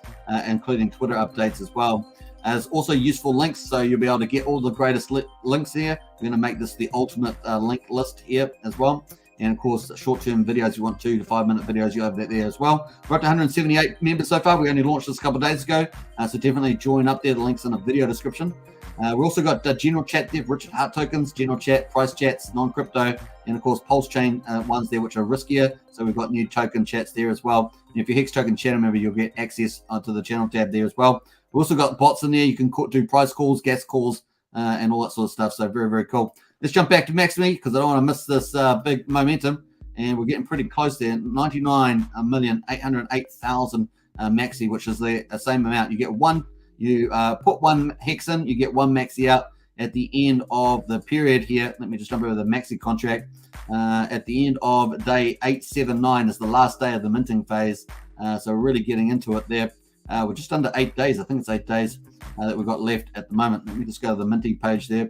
including Twitter updates as well. There's also useful links, so you'll be able to get all the greatest links here. We're going to make this the ultimate link list here as well. And of course, short-term videos, you want 2 to 5 minute videos, you have that there as well. We're up to 178 members so far. We only launched this a couple of days ago, so definitely join up there. The link's in the video description. We also got general chat there, Richard Hart tokens, general chat, price chats, non-crypto, and of course Pulsechain ones there, which are riskier. So we've got new token chats there as well. And if you're Hex Token channel member, you'll get access to the channel tab there as well. We've also got bots in there. You can do price calls, gas calls, and all that sort of stuff. So very, very cool. Let's jump back to Maximus because I don't want to miss this big momentum. And we're getting pretty close there. 99,808,000 Maxi, which is the same amount. You get one. You put one Hex in, you get one Maxi out at the end of the period here. Let me just jump over the Maxi contract. At the end of day 879 is the last day of the minting phase. So we're really getting into it there. We're just under 8 days. I think it's 8 days that we've got left at the moment. Let me just go to the minting page there.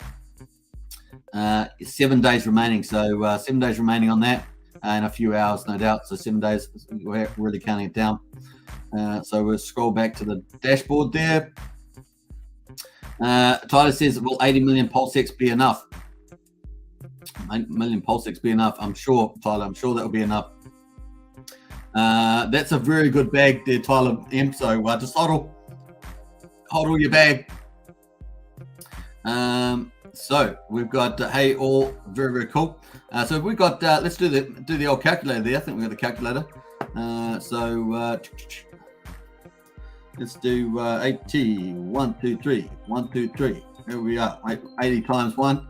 7 days remaining. So 7 days remaining on that, and a few hours, no doubt. So 7 days, we're really counting it down. So we'll scroll back to the dashboard there. Tyler says, will 80 million PulseX be enough? 8 million PulseX be enough? I'm sure, Tyler, I'm sure that will be enough. That's a very good bag there, Tyler M. So just hodl your bag. So we've got hey, all very, very cool. So we've got let's do the old calculator there. I think we've got the calculator. Let's do 80, 1, 2, 3, 1, 2, 3. Here we are. 80 times 1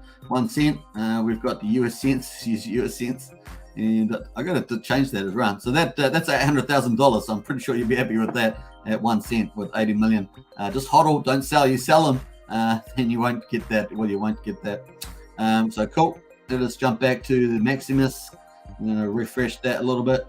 cent. We've got the US cents. Use US cents, and I got to change that as well. So that's $800,000. So I'm pretty sure you'll be happy with that at 1 cent with 80 million. Just hodl, don't sell. You sell them, then you won't get that. Well, you won't get that. So cool. Let us jump back to the Maximus. I'm going to refresh that a little bit.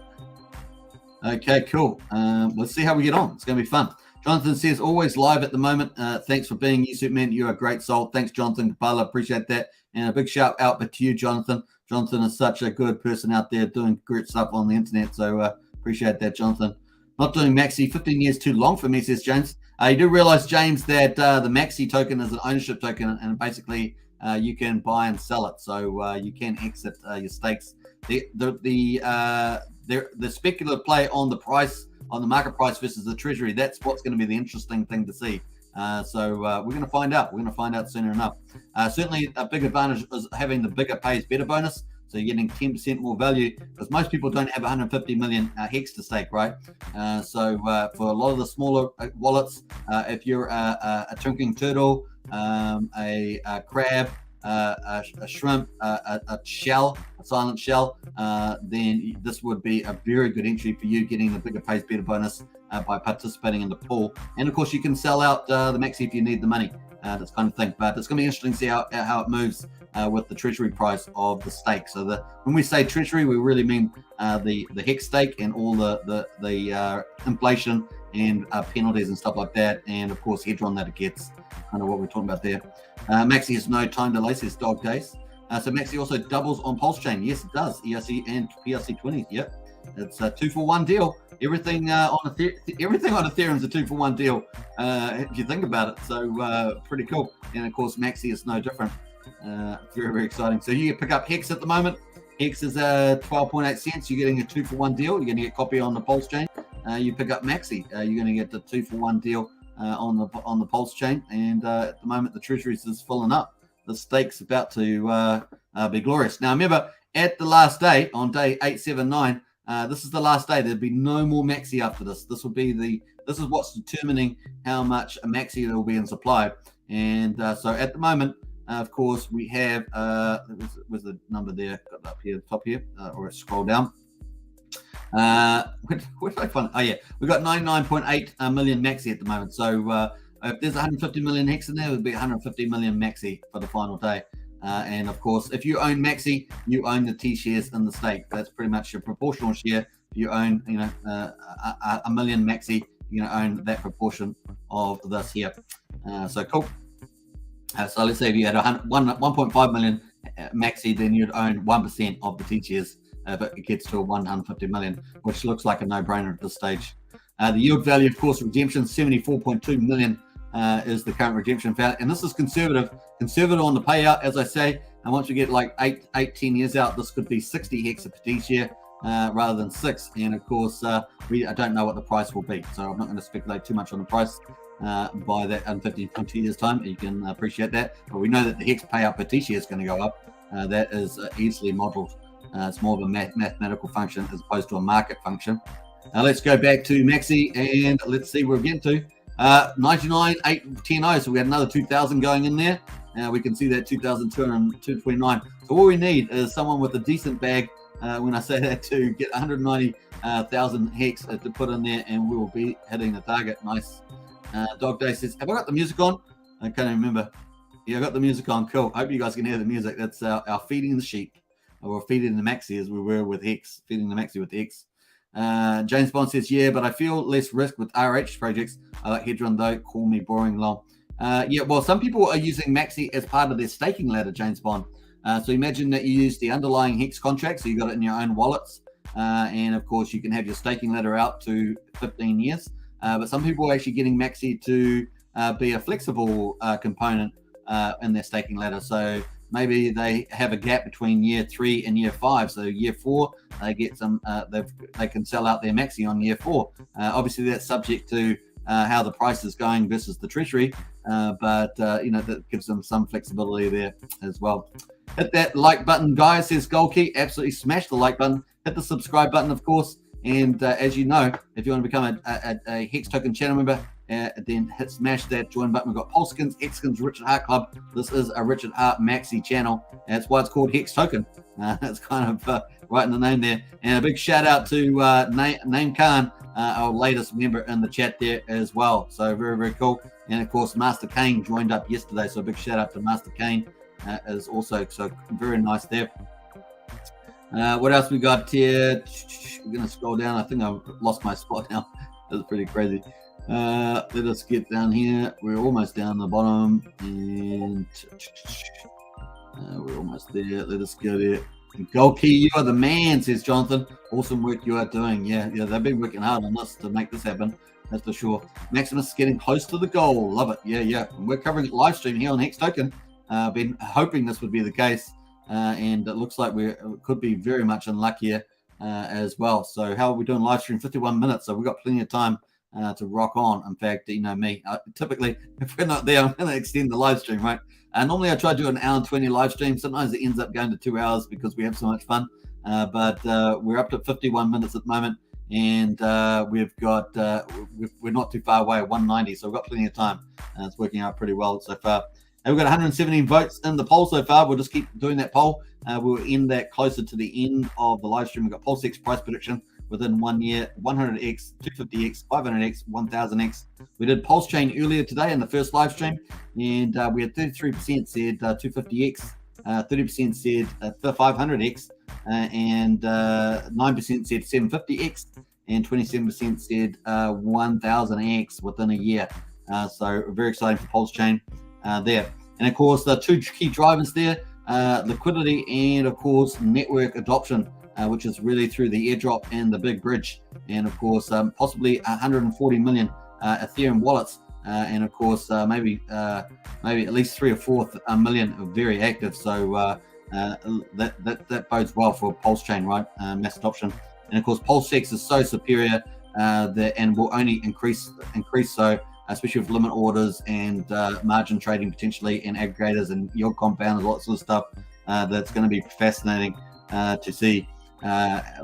Okay, cool. Let's see how we get on. It's going to be fun. Jonathan says, always live at the moment. Thanks for being you, Superman. You're a great soul. Thanks, Jonathan Kapala. Appreciate that. And a big shout out to you, Jonathan. Jonathan is such a good person out there doing great stuff on the internet. So appreciate that, Jonathan. Not doing Maxi. 15 years too long for me, says James. You do realize, James, that the Maxi token is an ownership token, and basically you can buy and sell it. So you can exit your stakes. The speculative play on the price, on the market price versus the treasury, that's what's going to be the interesting thing to see. So we're going to find out. We're going to find out soon enough. Certainly a big advantage is having the bigger pays better bonus. So you're getting 10% more value, because most people don't have 150 million hex to stake, right? So for a lot of the smaller wallets, if you're a drinking turtle, a crab, a shrimp, a shell, a silent shell, then this would be a very good entry for you, getting the bigger pays better bonus by participating in the pool. And of course, you can sell out the Maxi if you need the money, this kind of thing. But it's going to be interesting to see how it moves with the treasury price of the stake. So when we say treasury, we really mean the hex stake and all the inflation and penalties and stuff like that, and of course hedron that it gets, kind of what we're talking about there. Maxi has no time delay, says Dog Days. So Maxi also doubles on Pulsechain. Yes, it does. ERC and PRC20. Yep, it's a 2-for-1 deal. Everything on Ethereum is a 2-for-1 deal, if you think about it. So pretty cool. And of course, Maxi is no different. Very, very exciting. So you can pick up Hex at the moment. Hex is 12.8 cents. You're getting a 2-for-1 deal. You're going to get a copy on the Pulsechain. You pick up Maxi. You're going to get the 2-for-1 deal on the Pulsechain. And at the moment, the treasury is filling up. The stake's about to be glorious. Now, remember, at the last day, on day 879, this is the last day. There'll be no more Maxi after this. This is what's determining how much Maxi there will be in supply. And so at the moment, of course, we have where's the number there? Got it up here, top here, or scroll down. Where did I find it? Oh yeah, we've got 99.8 million Maxi at the moment. So if there's 150 million hex in there, it would be 150 million Maxi for the final day. And of course, if you own Maxi, you own the T shares in the stake. That's pretty much your proportional share. If you own, a million Maxi, you're going to own that proportion of this here. So cool. So let's say if you had 1.5 million Maxi, then you'd own 1% of the T shares if it gets to 150 million, which looks like a no-brainer at this stage. The yield value, of course, redemption 74.2 million is the current redemption value, and this is conservative on the payout, as I say. And once you get like 10 years out, this could be 60 hex per T share rather than 6. And of course, I don't know what the price will be, so I'm not going to speculate too much on the price by that in 20 years time. You can appreciate that, but we know that the hex payout per T share is going to go up. That is easily modeled. It's more of a mathematical function as opposed to a market function. Let's go back to Maxi and let's see where we're getting to. 99,810. So we had another 2,000 going in there. We can see that 2,229. So all we need is someone with a decent bag, when I say that, to get 190,000 hex to put in there, and we will be hitting the target. Nice. Dog Day says, have I got the music on? I can't remember. Yeah, I got the music on. Cool. Hope you guys can hear the music. That's our feeding the sheep. Or feeding the Maxi as we were with Hex. Feeding the Maxi with Hex. James Bond says, yeah, but I feel less risk with RH projects. I like hedron though. Call me boring, lol. Yeah, well, some people are using Maxi as part of their staking ladder, James Bond. So imagine that you use the underlying Hex contract, so you got it in your own wallets, and of course you can have your staking ladder out to 15 years. But some people are actually getting Maxi to be a flexible component in their staking ladder. So maybe they have a gap between year 3 and year 5. So year 4, they get some. They can sell out their Maxi on year 4. Obviously, that's subject to how the price is going versus the treasury, but that gives them some flexibility there as well. Hit that like button, guys, says Golkey. Absolutely smash the like button. Hit the subscribe button, of course. And as you know, if you want to become a Hex Token channel member, then smash that join button. We've got Pulsechain, Hexkins, Richard Hart Club. This is a Richard Hart Maxi channel. That's why it's called Hex Token. That's kind of right in the name there. And a big shout out to Naeem Khan, our latest member in the chat there as well. So very, very cool. And of course, Master Kane joined up yesterday. So a big shout out to Master Kane is also so very nice there. What else we got here? We're going to scroll down. I think I've lost my spot now. That's pretty crazy. Let us get down here. We're almost down the bottom. And we're almost there. Let us go there. Golkey, you are the man, says Jonathan. Awesome work you are doing. Yeah, they've been working hard on this to make this happen. That's for sure. Maximus is getting close to the goal. Love it. Yeah. And we're covering it live stream here on Hex Token. Been hoping this would be the case. And it looks like we could be very much in luck here as well. So how are we doing live stream? 51 minutes. So we've got plenty of time to rock on. In fact, you know me, typically, if we're not there, I'm going to extend the live stream, right? Normally I try to do an hour and 20 live stream. Sometimes it ends up going to 2 hours because we have so much fun. But we're up to 51 minutes at the moment. And we've got, we're not too far away, 190. So we've got plenty of time. It's working out pretty well so far. And we've got 117 votes in the poll so far. We'll just keep doing that poll. We'll end that closer to the end of the live stream. We've got PulseX price prediction within 1 year, 100x, 250x, 500x, 1000x. We did Pulsechain earlier today in the first live stream, and we had 33% said 250x, 30% said 500x, and 9% said 750x, and 27% said 1000x within a year. So very exciting for Pulsechain there. And of course, the two key drivers there, liquidity and of course network adoption, which is really through the airdrop and the big bridge, and of course possibly 140 million Ethereum wallets, and of course maybe at least 3 or 4 million are very active. So that bodes well for Pulsechain, right? Mass adoption. And of course PulseX is so superior and will only increase so, especially with limit orders and margin trading potentially, and aggregators and yield compounders, lots of stuff. That's going to be fascinating to see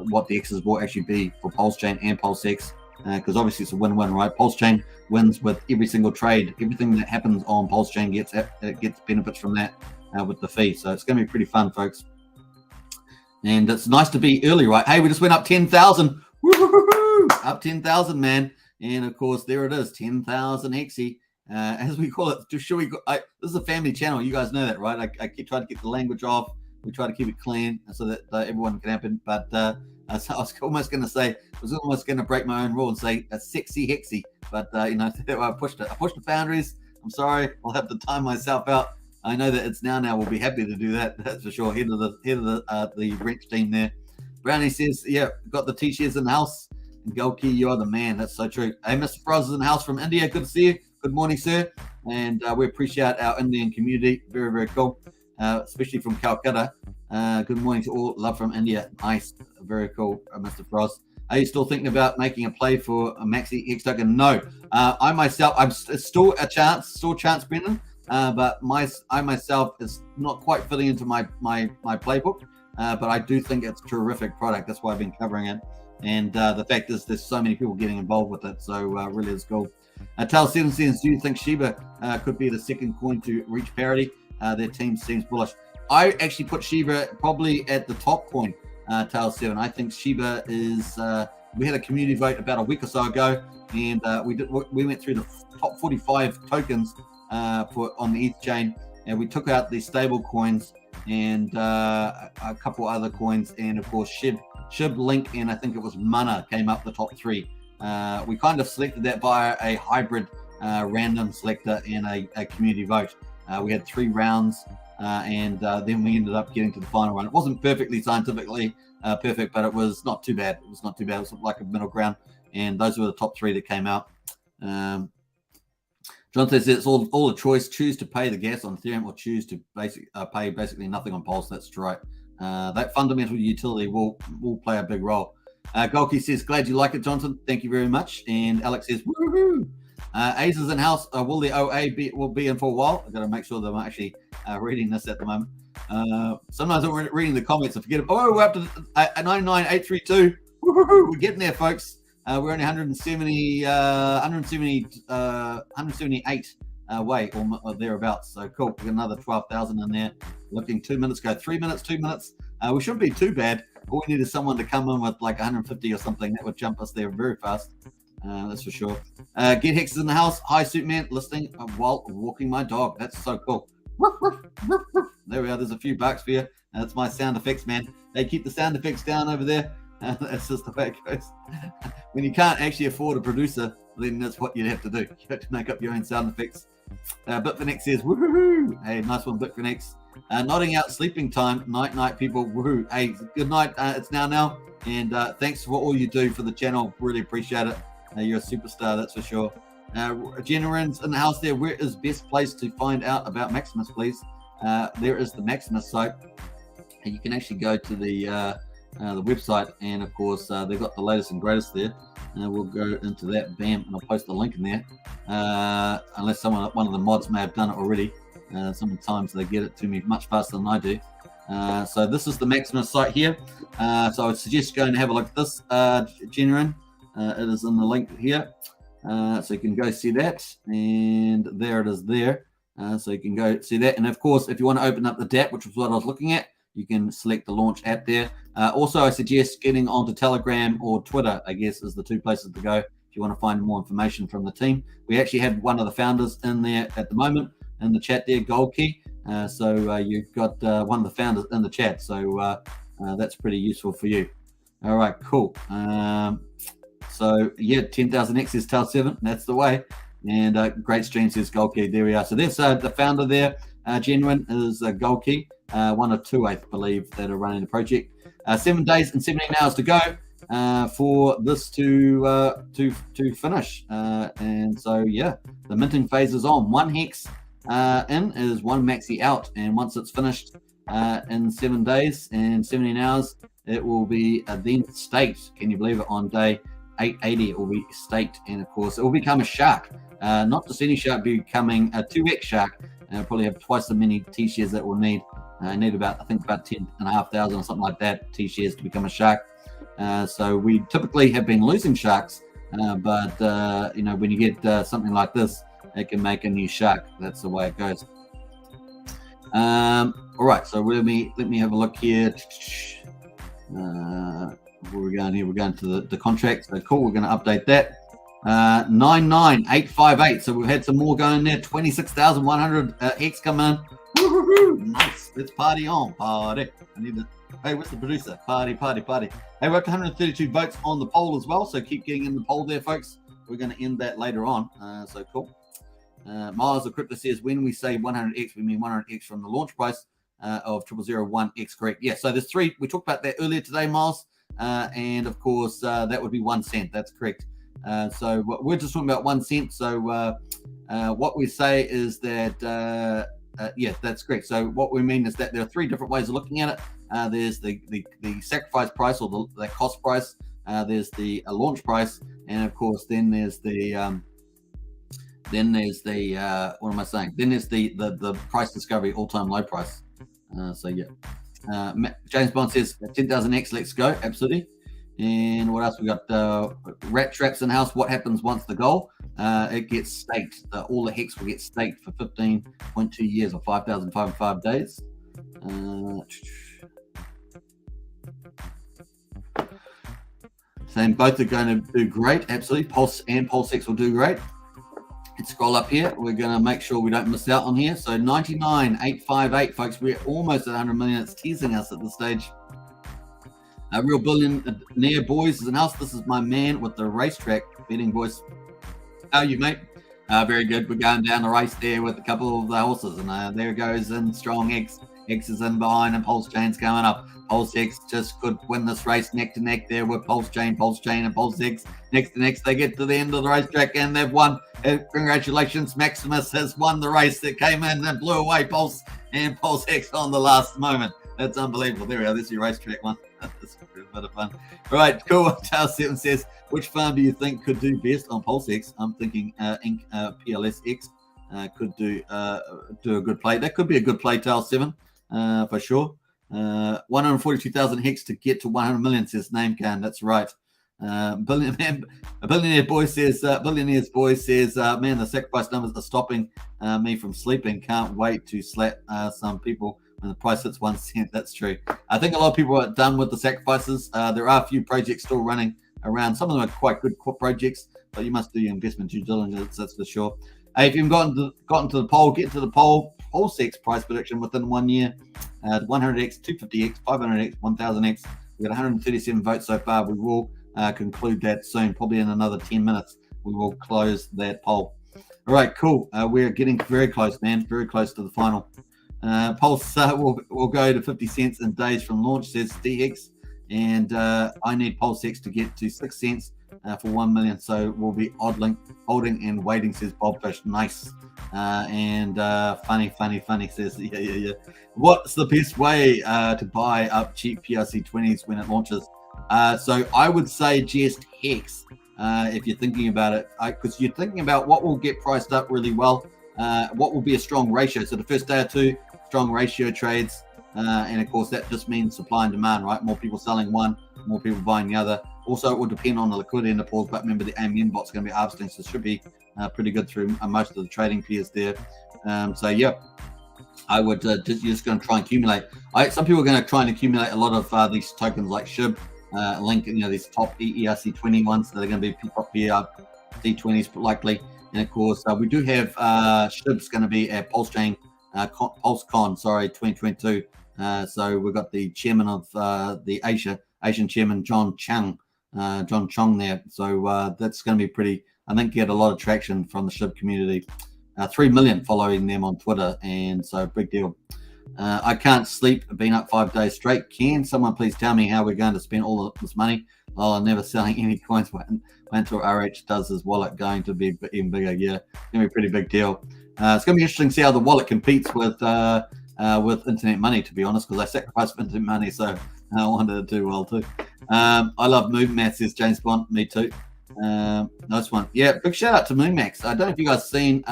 what the X's will actually be for Pulsechain and PulseX, because obviously it's a win-win, right? Pulsechain wins with every single trade. Everything that happens on Pulsechain gets benefits from that with the fee. So it's going to be pretty fun, folks. And it's nice to be early, right? Hey, we just went up 10,000. Up 10,000, man. And of course, there it is, 10,000 Hexy, as we call it. This is a family channel. You guys know that, right? I keep trying to get the language off. We try to keep it clean so that everyone can happen. But I was almost going to say, I was almost going to break my own rule and say a sexy Hexy. But I pushed it. I pushed the boundaries. I'm sorry. I'll have to time myself out. I know that it's now. We'll be happy to do that. That's for sure. Head of the wrench team there. Brownie says, yeah, got the T-shirts in the house. And Golkey, you are the man. That's so true. Hey, Mr. Froz is in the house from India. Good to see you. Good morning, sir. And we appreciate our Indian community. Very, very cool. Especially from Calcutta. Good morning to all. Love from India. Nice. Very cool, Mr. Frost. Are you still thinking about making a play for a Maxi Hex Token? No. I myself, it's still a chance, Brendan. But I myself is not quite fitting into my playbook. But I do think it's a terrific product. That's why I've been covering it. And the fact is there's so many people getting involved with it. So really is cool. Tal7 says, do you think Shiba could be the second coin to reach parity? Their team seems bullish. I actually put Shiba probably at the top coin, Tal7. I think Shiba is, we had a community vote about a week or so ago, and we went through the top 45 tokens on the ETH chain, and we took out the stable coins and a couple other coins, and of course SHIB, Link, and I think it was Mana came up the top 3. We kind of selected that via a hybrid random selector and a community vote. We had 3 rounds, and then we ended up getting to the final one. It wasn't perfectly scientifically perfect, but it was not too bad. It was not too bad. It was like a middle ground, and those were the top 3 that came out. John says it's all a choice. Choose to pay the gas on Ethereum or choose to pay basically nothing on Pulse. That's right. That fundamental utility will play a big role. Golki says, glad you like it, Johnson. Thank you very much. And Alex says, woohoo. Ace is in house. Will the OA be in for a while? I've got to make sure that I'm actually reading this at the moment. Sometimes I'm reading the comments. I forget. Oh, we're up to 99,832. Woohoo. We're getting there, folks. We're only 178 away or thereabouts. So cool. We got another 12,000 in there. Looking 2 minutes ago. 3 minutes, 2 minutes. We shouldn't be too bad. All we need is someone to come in with like 150 or something. That would jump us there very fast. That's for sure. Get Hex is in the house. Hi, Superman. Listening while walking my dog. That's so cool. There we are. There's a few bucks for you. That's my sound effects, man. They keep the sound effects down over there. That's just the way it goes. When you can't actually afford a producer, then that's what you'd have to do. You have to make up your own sound effects. Bitfinex says, woohoo! Hey, nice one, Bitfinex. Nodding out, sleeping time. Night, people. Woohoo! Hey, good night. It's now. And thanks for all you do for the channel. Really appreciate it. You're a superstar, that's for sure. Generans in the house there. Where is best place to find out about Maximus, please? There is the Maximus site. You can actually go to the website, and of course they've got the latest and greatest there. We'll go into that, bam, and I'll post the link in there. Unless one of the mods may have done it already. Sometimes they get it to me much faster than I do. So this is the Maximus site here. So I would suggest going to have a look at this, Generan. It is in the link here. So you can go see that, and there it is there. So you can go see that. And of course, if you want to open up the dApp, which was what I was looking at, you can select the launch app there. Also, I suggest getting onto Telegram or Twitter, I guess, is the 2 places to go if you want to find more information from the team. We actually have one of the founders in there at the moment in the chat there, Goldkey. So you've got one of the founders in the chat. So that's pretty useful for you. All right, cool. So, yeah, 10,000X is Tail 7. That's the way. And great stream, says Goldkey. There we are. So there's the founder there. Genuine is Goldkey. 1 or 2, I believe, that are running the project. 7 days and 17 hours to go for this to finish. And so, yeah, the minting phase is on. 1 Hex in is 1 Maxi out. And once it's finished in 7 days and 17 hours, it will be then staked. Can you believe it? On day 880, it will be staked. And, of course, it will become a shark. Not just any shark, becoming a 2X shark. Probably have twice the many T-shares that we'll need. I need about 10,500 or something like that T-shares to become a shark. So we typically have been losing sharks, but when you get something like this, it can make a new shark. That's the way it goes. All right, so let me have a look here. Where are we going here? We're going to the contract. So cool, we're going to update that. 99,858. So we've had some more going there. 26,100 Hex come in. Woo-hoo-hoo. Nice. Let's party on. Party. Hey, what's the producer? Party. Hey, we're up to 132 votes on the poll as well. So keep getting in the poll there, folks. We're going to end that later on. So cool. Miles of Crypto says, when we say 100X, we mean 100X from the launch price of 0001X, correct? Yeah, so there's 3. We talked about that earlier today, Miles. And of course, that would be 1 cent. That's correct. So we're just talking about 1 cent. So what we say is that, yeah, that's correct. So what we mean is that there are 3 different ways of looking at it. There's the sacrifice price, or the cost price. There's the launch price, and of course, then there's the what am I saying? Then there's the price discovery all-time low price. So yeah. James Bond says 10,000X. Let's go. Absolutely. And what else we got? Rat traps in house. What happens once the goal? It gets staked. All the Hex will get staked for 15.2 years or 5,505 days. Saying both are going to do great. Absolutely. Pulse and PulseX will do great. Let's scroll up here. We're going to make sure we don't miss out on here. So 99,858, folks. We're almost at 100 million. It's teasing us at this stage. Real Billionaire boys is in house. This is my man with the racetrack betting voice. How are you, mate? Very good. We're going down the race there with a couple of the horses, and there goes in strong X. X is in behind, and Pulsechain's going up. PulseX just could win this race neck to neck there with Pulsechain, and PulseX. Next to next, they get to the end of the racetrack and they've won. Congratulations, Maximus has won the race that came in and blew away Pulse and PulseX on the last moment. That's unbelievable. There we are. There's your racetrack one. That's a bit of fun. All right, cool. Charles 7 says, which farm do you think could do best on PulseX? I'm thinking PLSX could do a good play. That could be a good play, Charles 7, for sure. 142,000 hex to get to 100 million, says Namecan. That's right. Billionaires boy says, man, the sacrifice numbers are stopping me from sleeping. Can't wait to slap some people when the price hits 1 cent. That's true. I think a lot of people are done with the sacrifices. There are a few projects still running around. Some of them are quite good projects, but you must do your investment due diligence, that's for sure. Hey, if you've gotten to the poll, get to the poll. PulseX price prediction within 1 year. 100x, 250x, 500x, 1000x. We've got 137 votes so far. We will conclude that soon, probably in another 10 minutes. We will close that poll. All right, cool. We're getting very close, man. Very close to the final. Pulse will go to 50 cents in days from launch, says DX. And I need PulseX to get to 6 cents for 1 million. So we'll be holding and waiting, says Bobfish. Nice. Funny, says, yeah. What's the best way to buy up cheap PRC20s when it launches? So I would say just Hex, if you're thinking about it, because you're thinking about what will get priced up really well, what will be a strong ratio. So the first day or two, strong ratio trades, and of course that just means supply and demand, right? More people selling one, more people buying the other. Also, it will depend on the liquidity in the pools, but remember the AMM bot's going to be harvesting, so it should be pretty good through most of the trading pairs there. So yeah, I would just going to try and accumulate. Some people are going to try and accumulate a lot of these tokens like SHIB, Link, these top ERC20 ones that are going to be top PRC20s likely. And of course, we do have SHIBs going to be at Pulsechain, PulseCon, 2022. So we've got the chairman of the Asian chairman, John Chong there. So that's going to be pretty, I think, get a lot of traction from the SHIB community. 3 million following them on Twitter, and so big deal. I can't sleep, been up 5 days straight. Can someone please tell me how we're going to spend all of this money? Well, I'm never selling any coins. Wait until RH does his wallet, going to be even bigger. Yeah, it's going to be a pretty big deal. It's going to be interesting to see how the wallet competes with internet money, to be honest, because I sacrificed for internet money, so I wanted to do well too. I love Moon Math, says James Bond. Me too. Nice one. Yeah, big shout out to Moonmax. I don't know if you guys have seen,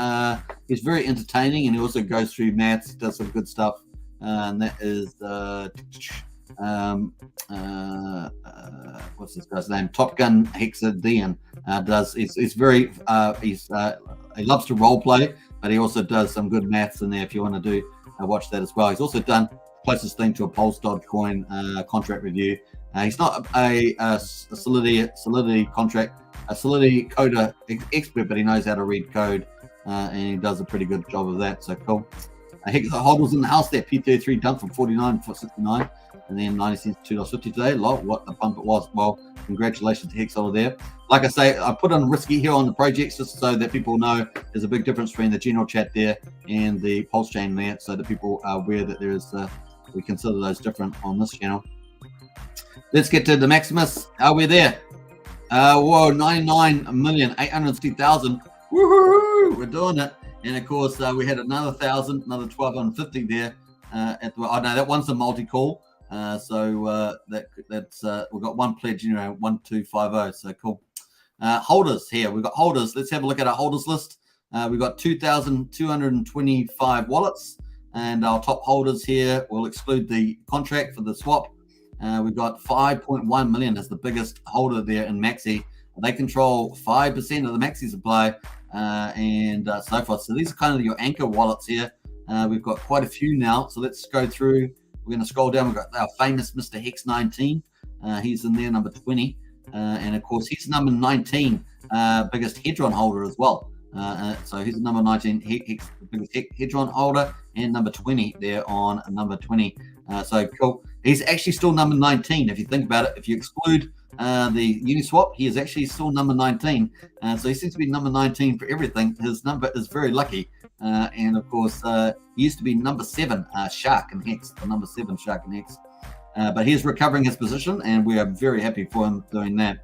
he's very entertaining, and he also goes through maths, does some good stuff, and that is what's this guy's name? Top Gun Hexadian. He's very he loves to role play, but he also does some good maths in there if you want to do watch that as well. He's also done closest thing to a Pulse Dogecoin contract review. He's not a Solidity coder expert, but he knows how to read code, and he does a pretty good job of that. So cool. Hex Hodl's in the house there. P33 dumped from 49 for 69, and then 90 cents to $2.50 today. What a pump it was. Well, congratulations to Hex Hodl there. Like I say, I put on risky here on the projects just so that people know there's a big difference between the general chat there and the pulse chain there, so that people are aware that there is we consider those different on this channel. Let's get to the Maximus. Are we there? Whoa, 99,860,000. Woohoo! We're doing it. And of course, we had another 1,000, another 1,250 there. That one's a multi-call. That's we've got one pledge, 1250. So cool. Holders here. We've got holders. Let's have a look at our holders list. We've got 2,225 wallets, and our top holders here. We'll exclude the contract for the swap. We've got 5.1 million as the biggest holder there in Maxi. They control 5% of the Maxi supply, and so forth. So these are kind of your anchor wallets here. We've got quite a few now. So let's go through. We're going to scroll down. We've got our famous Mr. Hex 19. He's in there, number 20. And of course, he's number 19, biggest Hedron holder as well. So he's number 19, Hex, the biggest Hedron holder, and number 20 there on number 20. So cool. He's actually still number 19 if you think about it. If you exclude the Uniswap, he is actually still number 19. So he seems to be number 19 for everything. His number is very lucky. And of course, he used to be number 7, Shark and Hex, the number 7 Shark and Hex. But he's recovering his position, and we are very happy for him doing that.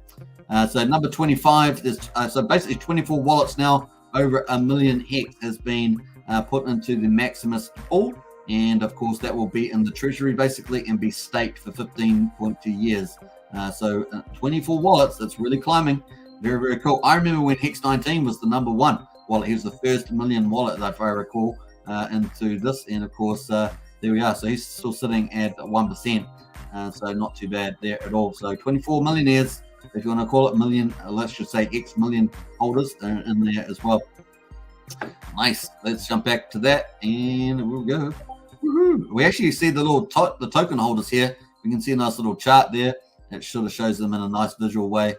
So number 25 is so basically 24 wallets now over 1 million Hex has been put into the Maximus pool, and of course that will be in the treasury basically and be staked for 15.2 years. So 24 wallets, that's really climbing. Very, very cool. I remember when Hex 19 was the number 1 wallet. He was the first million wallet, if I recall, into this, and of course there we are. So he's still sitting at 1%. So not too bad there at all. So 24 millionaires, if you want to call it million, let's just say X million holders in there as well. Nice. Let's jump back to that, and we'll go. Woohoo. We actually see the little the token holders here. We can see a nice little chart there. It sort of shows them in a nice visual way,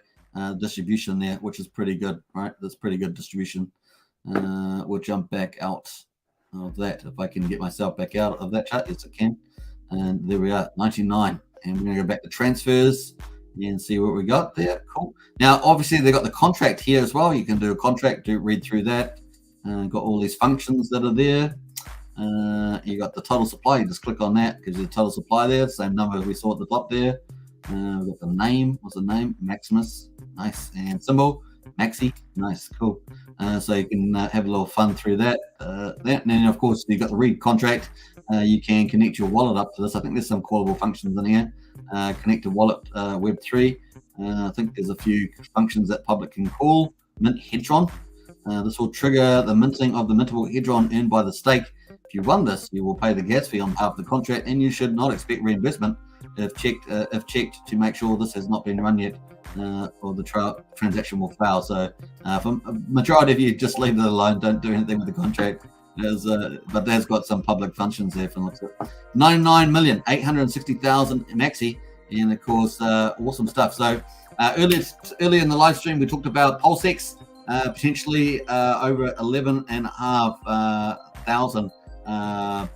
distribution there, which is pretty good, right? That's pretty good distribution. We'll jump back out of that if I can get myself back out of that chart. Yes, I can. And there we are, 99. And we're going to go back to transfers and see what we got there. Cool. Now, obviously, they've got the contract here as well. You can do a contract, read through that. Got all these functions that are there. You got the total supply. You just click on that, gives you the total supply there. Same number we saw at the top there. We've got the name. What's the name? Maximus. Nice. And symbol. Maxi. Nice. Cool. So you can have a little fun through that. And then, of course, you've got the read contract. You can connect your wallet up to this. I think there's some callable functions in here. Connect to wallet Web3. I think there's a few functions that public can call. Mint Hedron. This will trigger the minting of the mintable Hedron earned by the stake. If you run this, you will pay the gas fee on behalf of the contract, and you should not expect reimbursement if checked to make sure this has not been run yet, or the transaction will fail. So for a majority of you, just leave it alone. Don't do anything with the contract. But there's got some public functions there from looks at 99,860,000 maxi, and of course awesome stuff. So earlier in the live stream we talked about PulseX, potentially over 11,500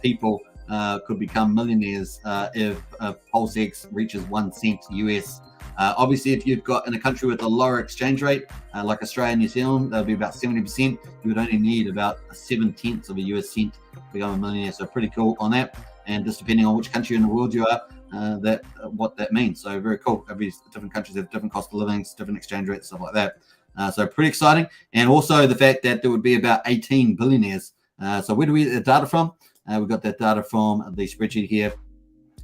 people could become millionaires if PulseX reaches 1 cent US. Obviously, if you've got in a country with a lower exchange rate, like Australia and New Zealand, that'll be about 70%. You would only need about 7/10 of a US cent to become a millionaire. So pretty cool on that. And just depending on which country in the world you are, what that means. So very cool. Different countries have different cost of living, different exchange rates, stuff like that. So pretty exciting. And also the fact that there would be about 18 billionaires. So where do we get the data from? We've got that data from the spreadsheet here.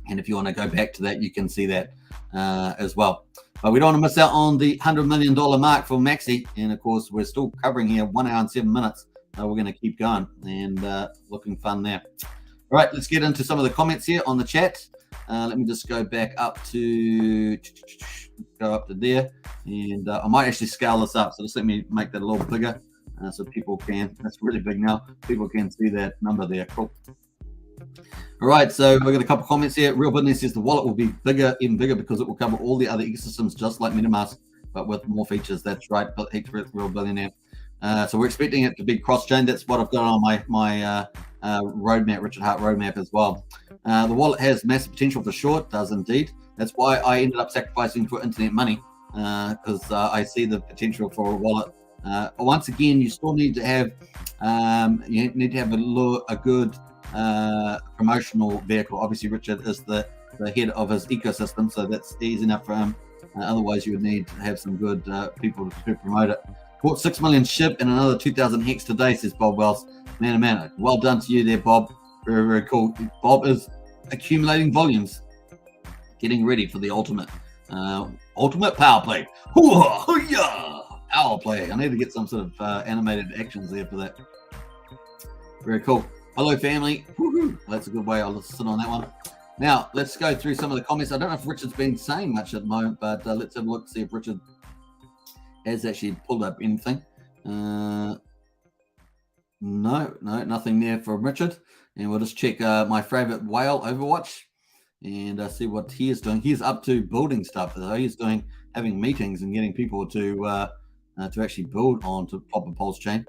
And if you want to go back to that, you can see that as well. But we don't want to miss out on the $100 million mark for Maxi. And of course, we're still covering here 1 hour and 7 minutes. We're going to keep going and looking fun there. All right, let's get into some of the comments here on the chat. Let me just go back up to there. And I might actually scale this up. So just let me make that a little bigger so people can, that's really big now. People can see that number there. Cool. All right, so we've got a couple comments here. Real Business says the wallet will be bigger, even bigger, because it will cover all the other ecosystems, just like MetaMask, but with more features. That's right, but Real Billionaire. So we're expecting it to be cross-chain. That's what I've got on my roadmap, Richard Hart roadmap as well. The wallet has massive potential for sure. It does indeed. That's why I ended up sacrificing for internet money, because I see the potential for a wallet. Once again, you still need to have a good promotional vehicle. Obviously, Richard is the head of his ecosystem, so that's easy enough for him. Otherwise, you would need to have some good people to promote it. Bought 6 million SHIB and another 2,000 Hex today, says Bob Wells. Man, well done to you there, Bob. Very, very cool. Bob is accumulating volumes, getting ready for the ultimate power play. Power play. I need to get some sort of animated actions there for that. Very cool. Hello, family. Woo-hoo. That's a good way. I'll sit on that one. Now, let's go through some of the comments. I don't know if Richard's been saying much at the moment, but let's have a look, see if Richard has actually pulled up anything. No, nothing there for Richard. And we'll just check my favorite whale, Overwatch, and see what he is doing. He's up to building stuff. So he's having meetings and getting people to actually build on to proper Pulsechain.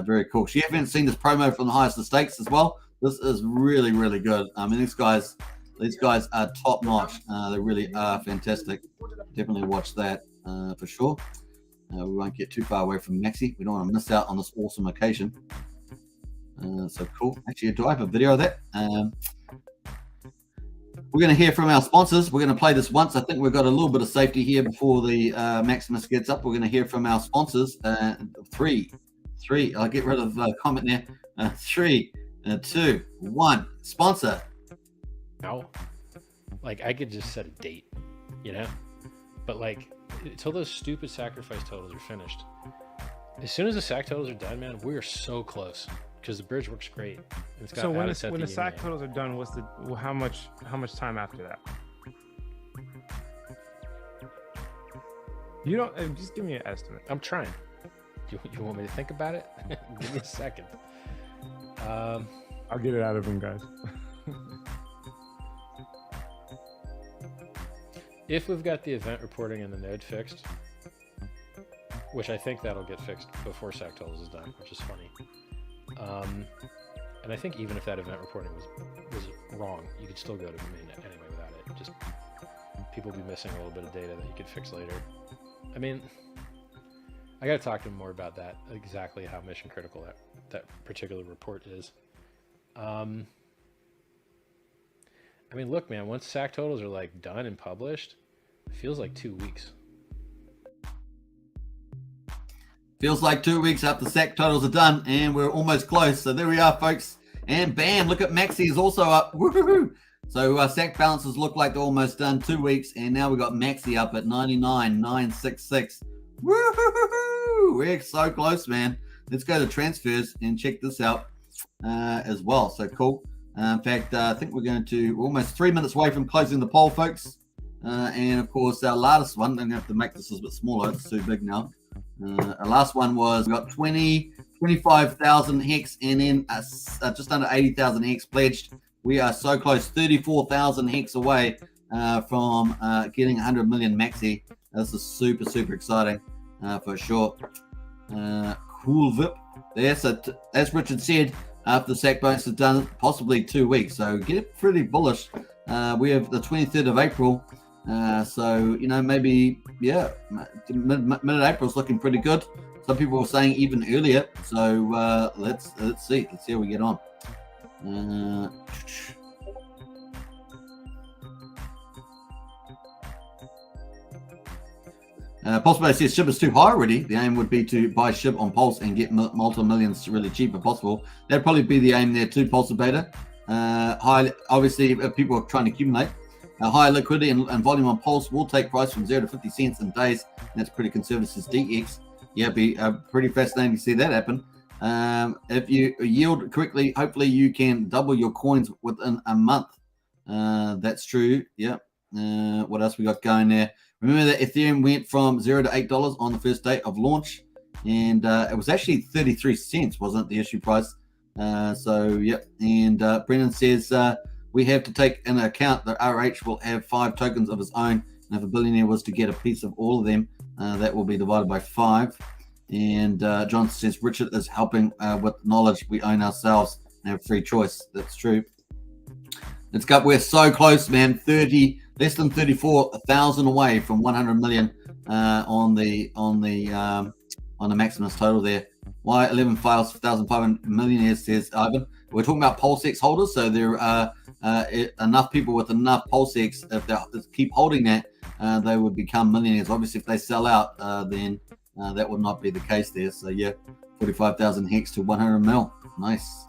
Very cool. So you haven't seen this promo from the highest of stakes as well. This is really, really good. I mean, this guy's These guys are top notch. They really are fantastic. Definitely watch that for sure. We won't get too far away from Maxi. We don't want to miss out on this awesome occasion. So cool. Actually, do I have a video of that? We're going to hear from our sponsors. We're going to play this once. I think we've got a little bit of safety here before the Maximus gets up. We're going to hear from our sponsors. Three. I'll get rid of the comment there. 3, 2, 1. Sponsor. Now, like, I could just set a date, you know? But, like, until those stupid sacrifice totals are finished, as soon as the sac totals are done, man, we're so close. Because the bridge works great. It's got so when the sac totals are done, what's the how much time after that? You don't just give me an estimate. I'm trying. You want me to think about it? Give me a second. I'll get it out of him, guys. If we've got the event reporting and the node fixed, which I think that'll get fixed before sac totals is done, which is funny. And I think even if that event reporting was wrong, you could still go to mainnet anyway without it. Just people be missing a little bit of data that you could fix later. I mean, I got to talk to him more about that, exactly how mission critical that particular report is. I mean, look, man, once sac totals are like done and published, it feels like 2 weeks. Feels like 2 weeks after sac totals are done, and we're almost close. So there we are, folks. And bam, look at Maxi is also up. Woohoo! So sac balances look like they're almost done. 2 weeks, and now we got Maxi up at 99,966. Woohoo! We're so close, man. Let's go to transfers and check this out as well. So cool. In fact, I think we're almost 3 minutes away from closing the poll, folks. And of course, our last one, I'm going to have to make this a little bit smaller. It's too big now. Our last one was, we got 25,000 hex, and then just under 80,000 hex pledged. We are so close, 34,000 hex away from getting 100 million maxi. This is super, super exciting for sure. Cool VIP there. So as Richard said, after the sac bonus is done, possibly 2 weeks. So get pretty bullish. We have the 23rd of April. So, you know, maybe, yeah, mid-April is looking pretty good. Some people were saying even earlier. So let's see. Let's see how we get on. Pulse says SHIB is too high already. The aim would be to buy SHIB on Pulse and get multiple millions really cheap as possible. That'd probably be the aim there too, Pulse Beta. High, obviously, if people are trying to accumulate. High liquidity and volume on Pulse will take price from 0 to 50 cents in days. That's pretty conservative since DX. Yeah, be pretty fascinating to see that happen. If you yield correctly, hopefully you can double your coins within a month. That's true. Yeah. What else we got going there? Remember that Ethereum went from $0 to $8 on the first day of launch, and it was actually 33 cents, wasn't it, the issue price? So, yep. And Brennan says we have to take into account that RH will have 5 tokens of his own, and if a billionaire was to get a piece of all of them, that will be divided by 5. And John says Richard is helping with knowledge we own ourselves and have free choice. That's true. Let's go. We're so close, man. Less than 34,000 away from 100 million on the Maximus total there. Why 11 files, 1,500 millionaires, says Ivan. We're talking about PulseX holders, so there are enough people with enough PulseX. If they keep holding that, they would become millionaires. Obviously, if they sell out, then that would not be the case there. So yeah, 45,000 hex to 100 mil. Nice.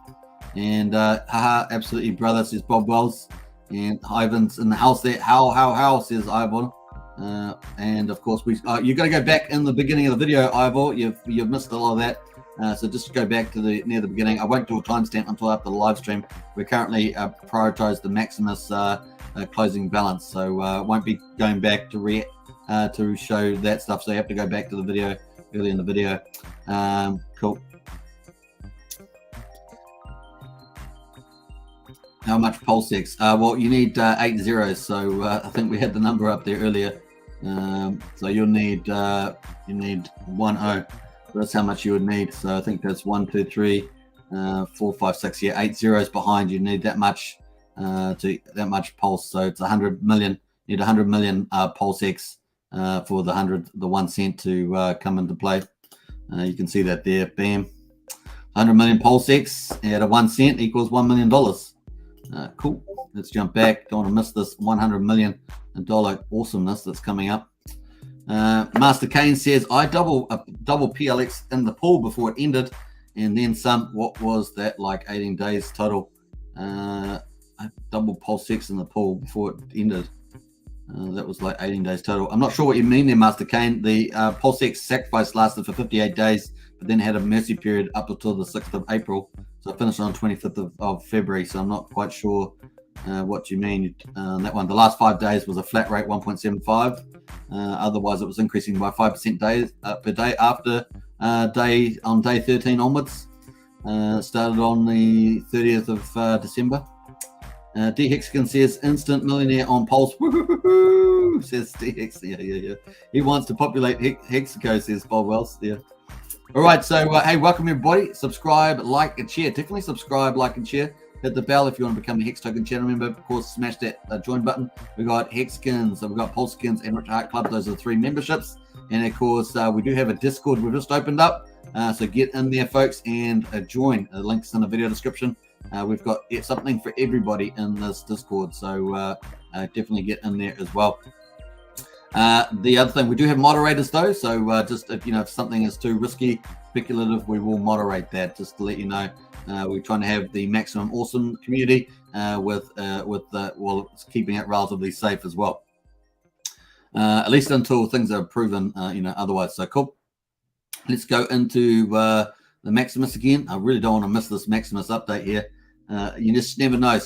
And haha, absolutely, brother, says Bob Wells. And Ivan's in the house there. How, says Ivor. And of course, you got to go back in the beginning of the video, Ivor. You've missed a lot of that. So just go back to near the beginning. I won't do a timestamp until after the live stream. We currently prioritize the Maximus closing balance, so won't be going back to show that stuff. So you have to go back to the video early in the video. Cool. How much PulseX? Well, you need 8 zeros. So I think we had the number up there earlier. So you'll need 10. That's how much you would need. So I think that's 1, 2, 3, 4, 5, 6. Yeah, 8 zeros behind. You need that much to that much pulse. So it's 100 million. Need 100 million PulseX for the 1 cent to come into play. You can see that there. Bam. 100 million PulseX at a 1 cent equals $1 million. Cool. Let's jump back. Don't want to miss this $100 million awesomeness that's coming up. Master Kane says, I double PLX in the pool before it ended, and then some. What was that like? 18 days total. I double PulseX in the pool before it ended. That was like 18 days total. I'm not sure what you mean there, Master Kane. The PulseX sacrifice lasted for 58 days, but then had a mercy period up until the 6th of April. So I finished on 25th of February. So I'm not quite sure what you mean. That one, the last 5 days was a flat rate 1.75. Otherwise, it was increasing by 5% days per day after day 13 onwards. Started on the 30th of December. D Hexagon says instant millionaire on Pulse. Woo-hoo-hoo-hoo, says D Hex. Yeah. He wants to populate Hexaco, says Bob Wells. Yeah. All right. So, hey, welcome everybody. Subscribe, like, and share. Definitely subscribe, like, and share. Hit the bell if you want to become a Hex Token channel member. Of course, smash that join button. We got Hexkins, we've got Pulsekins, and Rich Heart Club. Those are the 3 memberships. And of course, we do have a Discord we've just opened up. So get in there, folks, and join. The link's in the video description. We've got something for everybody in this Discord, so definitely get in there as well. The other thing, we do have moderators though, so just if something is too risky, speculative, we will moderate that. Just to let you know, we're trying to have the maximum awesome community with keeping it relatively safe as well. At least until things are proven, otherwise. So cool. Let's go into the Maximus again. I really don't want to miss this Maximus update here. You just never know.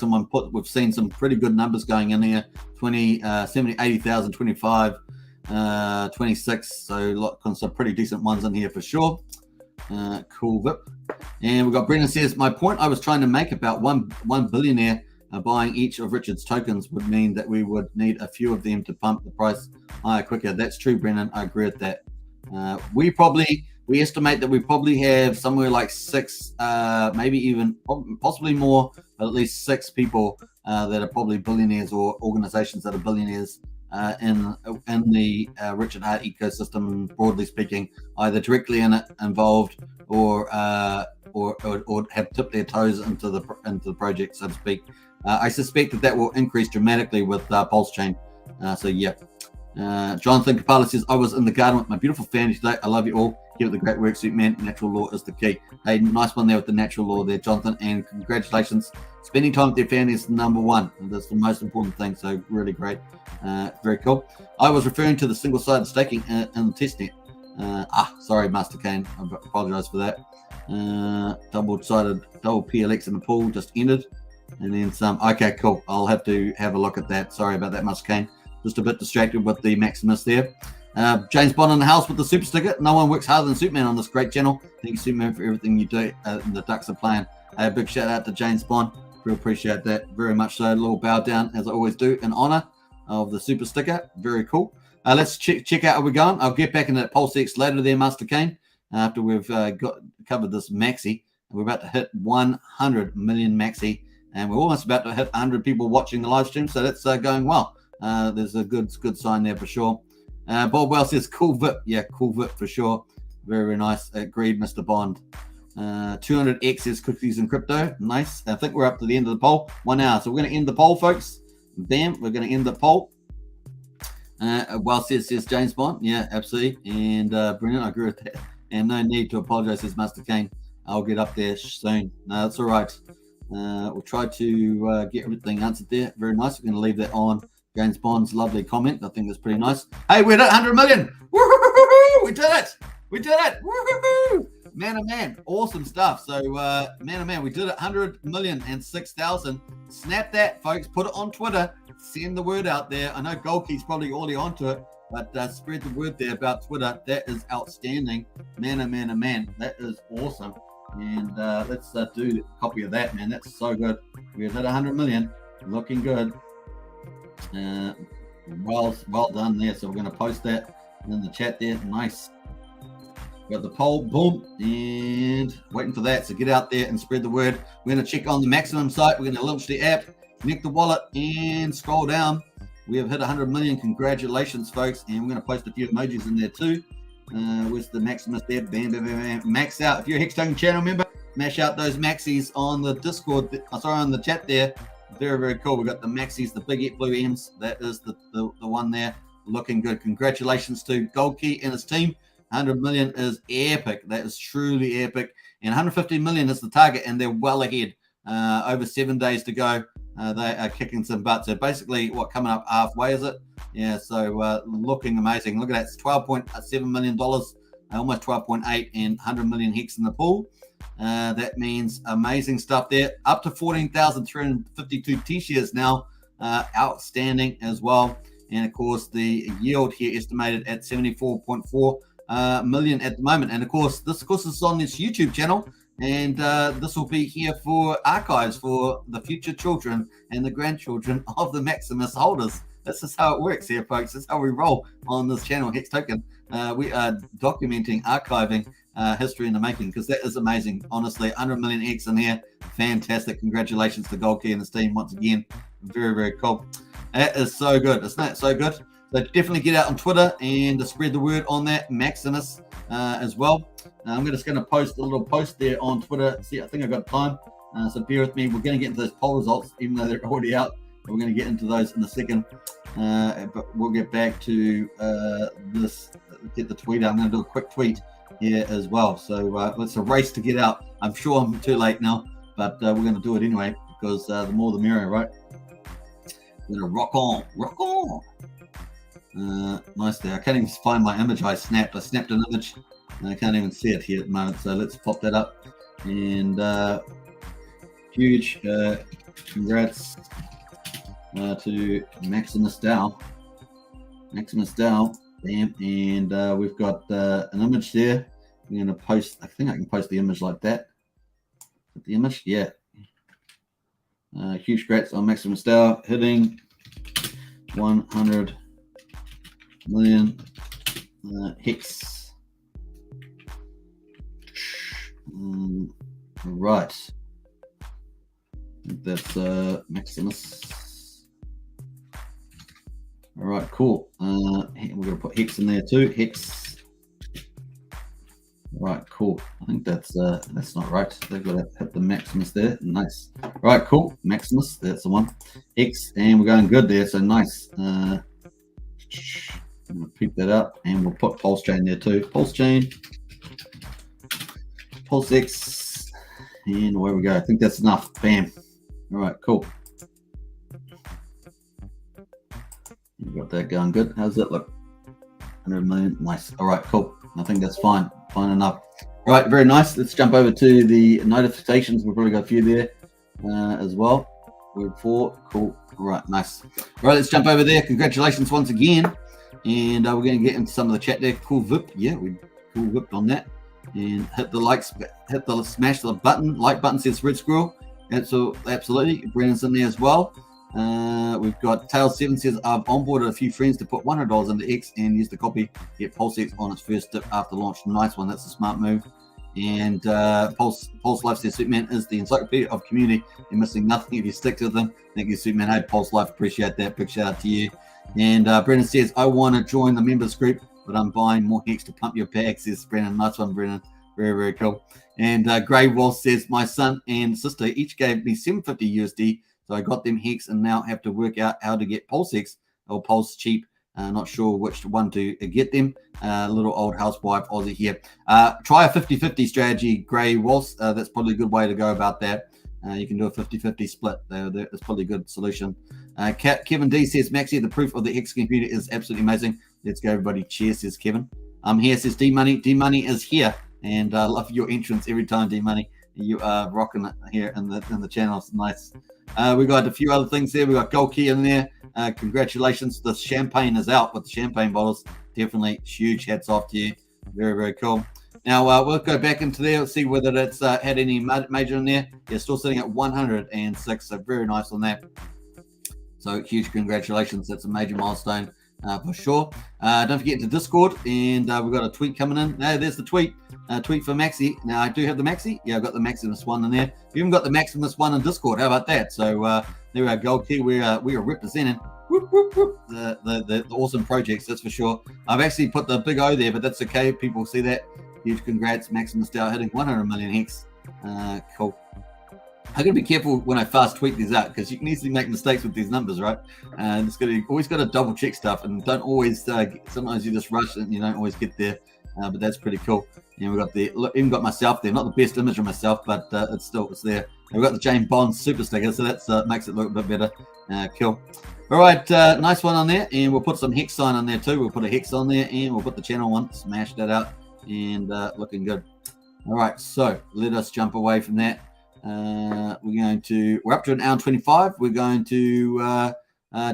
We've seen some pretty good numbers going in here. 20, 70, 80,000, 25, 26. So some pretty decent ones in here for sure. Cool VIP. And we've got Brendan says, my point I was trying to make about one billionaire buying each of Richard's tokens would mean that we would need a few of them to pump the price higher quicker. That's true, Brendan. I agree with that. We estimate that we probably have somewhere like 6, maybe even possibly more, but at least 6 people that are probably billionaires or organizations that are billionaires in the Richard Heart ecosystem, broadly speaking, either directly involved or have tipped their toes into the project, so to speak. I suspect that will increase dramatically with Pulsechain. So yeah. Jonathan Kapala says, I was in the garden with my beautiful family today. I love you all. Keep up the great work, Superman. Natural law is the key. Hey, nice one there with the natural law there, Jonathan. And congratulations. Spending time with their family is number one. And that's the most important thing. So really great. Very cool. I was referring to the single-sided staking in the testnet. Sorry, Master Kane. I apologize for that. Double PLX in the pool just ended. And then some. Okay, cool. I'll have to have a look at that. Sorry about that, Master Kane. Just a bit distracted with the Maximus there. James Bond in the house with the super sticker. No one works harder than Superman on this great channel. Thank you, Superman, for everything you do. The Ducks are playing. A big shout out to James Bond. Really appreciate that very much so. A little bow down, as I always do, in honor of the super sticker. Very cool. Let's check out how we're going. I'll get back into that PulseX later there, Master Kane, after we've covered this maxi. We're about to hit 100 million maxi, and we're almost about to hit 100 people watching the live stream, so that's going well. There's a good sign there for sure. Bob Wells says, cool VIP. Yeah, cool VIP for sure. Very, very nice. Agreed, Mr. Bond. 200x is cookies and crypto. Nice. I think we're up to the end of the poll. 1 hour. So we're going to end the poll, folks. Bam. We're going to end the poll. Wells says James Bond. Yeah, absolutely. And Brendan, I agree with that. And no need to apologize, says Master Kane. I'll get up there soon. No, that's all right. We'll try to get everything answered there. Very nice. We're going to leave that on. James Bond's lovely comment. I think that's pretty nice. Hey, we're at 100 million. Woo-hoo-hoo-hoo! We did it. We did it. Woo-hoo-hoo! Man, oh man. Awesome stuff. So, man, oh man, we did it. 100 million and 6,000. Snap that, folks. Put it on Twitter. Send the word out there. I know Goldkey's probably already onto it, but spread the word there about Twitter. That is outstanding. Man, oh man, oh man. That is awesome. And let's do a copy of that, man. That's so good. We're at 100 million. Looking good. Well done there. So we're going to post that in the chat there. Nice. Got the poll, boom, and waiting for that. So get out there and spread the word. We're going to check on the Maximum site. We're going to launch the app. connect the wallet, and scroll down. We have hit 100 million. Congratulations, folks. And we're going to post a few emojis in there too. Where's the Maximus there? Bam, bam, bam, bam. Max out. If you're a Hex Token channel member, mash out those maxis on the Discord. On the chat there. Very, very cool. We got the maxis, the big blue M's. That is the one there. Looking good. Congratulations to Gold Key and his team. 100 million is epic. That is truly epic. And 150 million is the target, and they're well ahead. Over 7 days to go. They are kicking some butt. So basically, coming up halfway, is it? Yeah, so looking amazing. Look at that. It's $12.7 million, almost 12.8, and 100 million hex in the pool. That means amazing stuff there. Up to 14,352 T-shares now. Outstanding as well. And of course, the yield here estimated at 74.4 million at the moment. And of course, this is on this YouTube channel. And this will be here for archives for the future children and the grandchildren of the Maximus holders. This is how it works here, folks. This is how we roll on this channel, Hex Token. We are documenting, archiving history in the making, because that is amazing. Honestly, 100 million X in here. Fantastic. Congratulations to Gold Key and his team once again. Very, very cool. That is so good. Isn't that so good? So definitely get out on Twitter and spread the word on that Maximus as well. I'm just going to post a little post there on Twitter. See, I think I've got time. So bear with me. We're going to get into those poll results, even though they're already out. We're going to get into those in a second. But we'll get back to this. Get the tweet out. I'm going to do a quick tweet here as well. So it's a race to get out. I'm sure I'm too late now, but we're going to do it anyway, because the more the merrier, right? We're going to rock on. Rock on. Nice there. I can't even find my image I snapped. I snapped an image and I can't even see it here at the moment. So let's pop that up. And huge congrats to Maximus DAO. Maximus DAO. Bam. And we've got an image there. We're going to post. I think I can post the image like that. The image? Yeah. Huge congrats on Maximus DAO hitting 100 million hex. Right. I think that's Maximus. All right, cool. We're going to put hex in there too. Hex. Right, cool. I think that's not right. They've got to hit the Maximus there. Nice. Right, cool. Maximus, that's the one. Hex, and we're going good there. So nice. I'm going to pick that up, and we'll put Pulsechain there too. Pulsechain, PulseX, and away we go. I think that's enough. Bam. All right, cool. You got that going good. How's that look? 100 million. Nice. All right, cool. I think that's fine. Fine enough. All right, very nice. Let's jump over to the notifications. We've probably got a few there as well. Word 4. Cool. All right, nice. All right, let's jump over there. Congratulations once again. And we're going to get into some of the chat there. Cool VIP. Yeah, we cool whipped on that. And hit the smash the button. Like button says Red Squirrel. Absolutely. Brandon's in there as well. We've got Tail7 says, I've onboarded a few friends to put $100 into X and use the copy, get PulseX on its first dip after launch. Nice one. That's a smart move. And Pulse Life says, Superman is the encyclopedia of community. You're missing nothing if you stick to them. Thank you, Superman. Hey, Pulse Life, appreciate that. Big shout out to you. And Brendan says, I want to join the members group, but I'm buying more Hex to pump your bags. Says Brendan. Nice one, Brendan. Very, very cool. And Gray Walsh says, my son and sister each gave me $750 USD. So I got them Hex and now have to work out how to get PulseX or Pulse cheap. Not sure which one to get them. Little old housewife Aussie here. Try a 50-50 strategy, Gray Walsh. That's probably a good way to go about that. You can do a 50-50 split. That's probably a good solution. Kevin D says, Maxi, the proof of the Hex computer is absolutely amazing. Let's go, everybody. Cheers, says Kevin. Here says D-Money. D-Money is here. And I love your entrance every time, D-Money. You are rocking it here in the channel. It's nice. We got a few other things there. We got Gold Key in there. Congratulations. The champagne is out with the champagne bottles. Definitely huge hats off to you. Very, very cool. Now we'll go back into there. Let's see whether it's had any major in there. Yeah, still sitting at 106. So very nice on that. So huge congratulations. That's a major milestone for sure. Don't forget to Discord, and we've got a tweet coming in. There's the tweet. Tweet for Maxi. Now I do have the Maxi. Yeah, I've got the Maximus one in there. We even got the Maximus one in Discord. How about that? So There we are, Gold Key. We are representing the awesome projects, that's for sure. I've actually put the big O there, but that's okay. People see that. Huge congrats, Maximus Dow hitting 100 million hex. Cool. I gotta be careful when I fast tweet these out because you can easily make mistakes with these numbers, right? And always got to double check stuff, and don't always. Sometimes you just rush it and you don't always get there. But that's pretty cool. And we got even got myself there. Not the best image of myself, but it's there. And we've got the James Bond super sticker, so that makes it look a bit better. Cool. All right, nice one on there, and we'll put some hex sign on there too. We'll put a hex on there, and we'll put the channel one. Smash that out, and looking good. All right, so let us jump away from that. We're up to an hour and 25. We're going to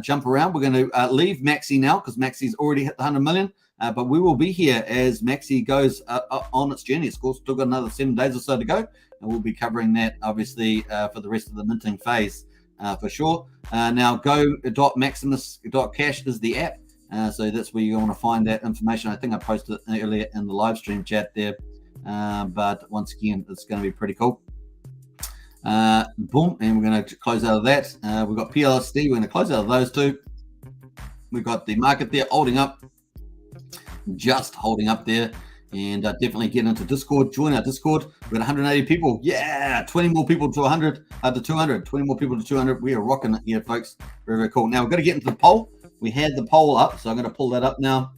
jump around. We're going to leave Maxi now because Maxi's already hit the 100 million. But we will be here as Maxi goes on its journey. It's still got another 7 days or so to go. And we'll be covering that, obviously, for the rest of the minting phase for sure. Now, go.maximus.cash is the app. So that's where you want to find that information. I think I posted it earlier in the live stream chat there. But once again, it's going to be pretty cool. Boom, and we're going to close out of that. We've got PLSD. We're going to close out of those two. We've got the market there holding up. Just holding up there, and definitely get into Discord. Join our Discord. We've got 180 people. Yeah, 20 more people to 100 to 200. 20 more people to 200. We are rocking it here, folks. Very, very cool. Now we've got to get into the poll. We had the poll up, so I'm going to pull that up now,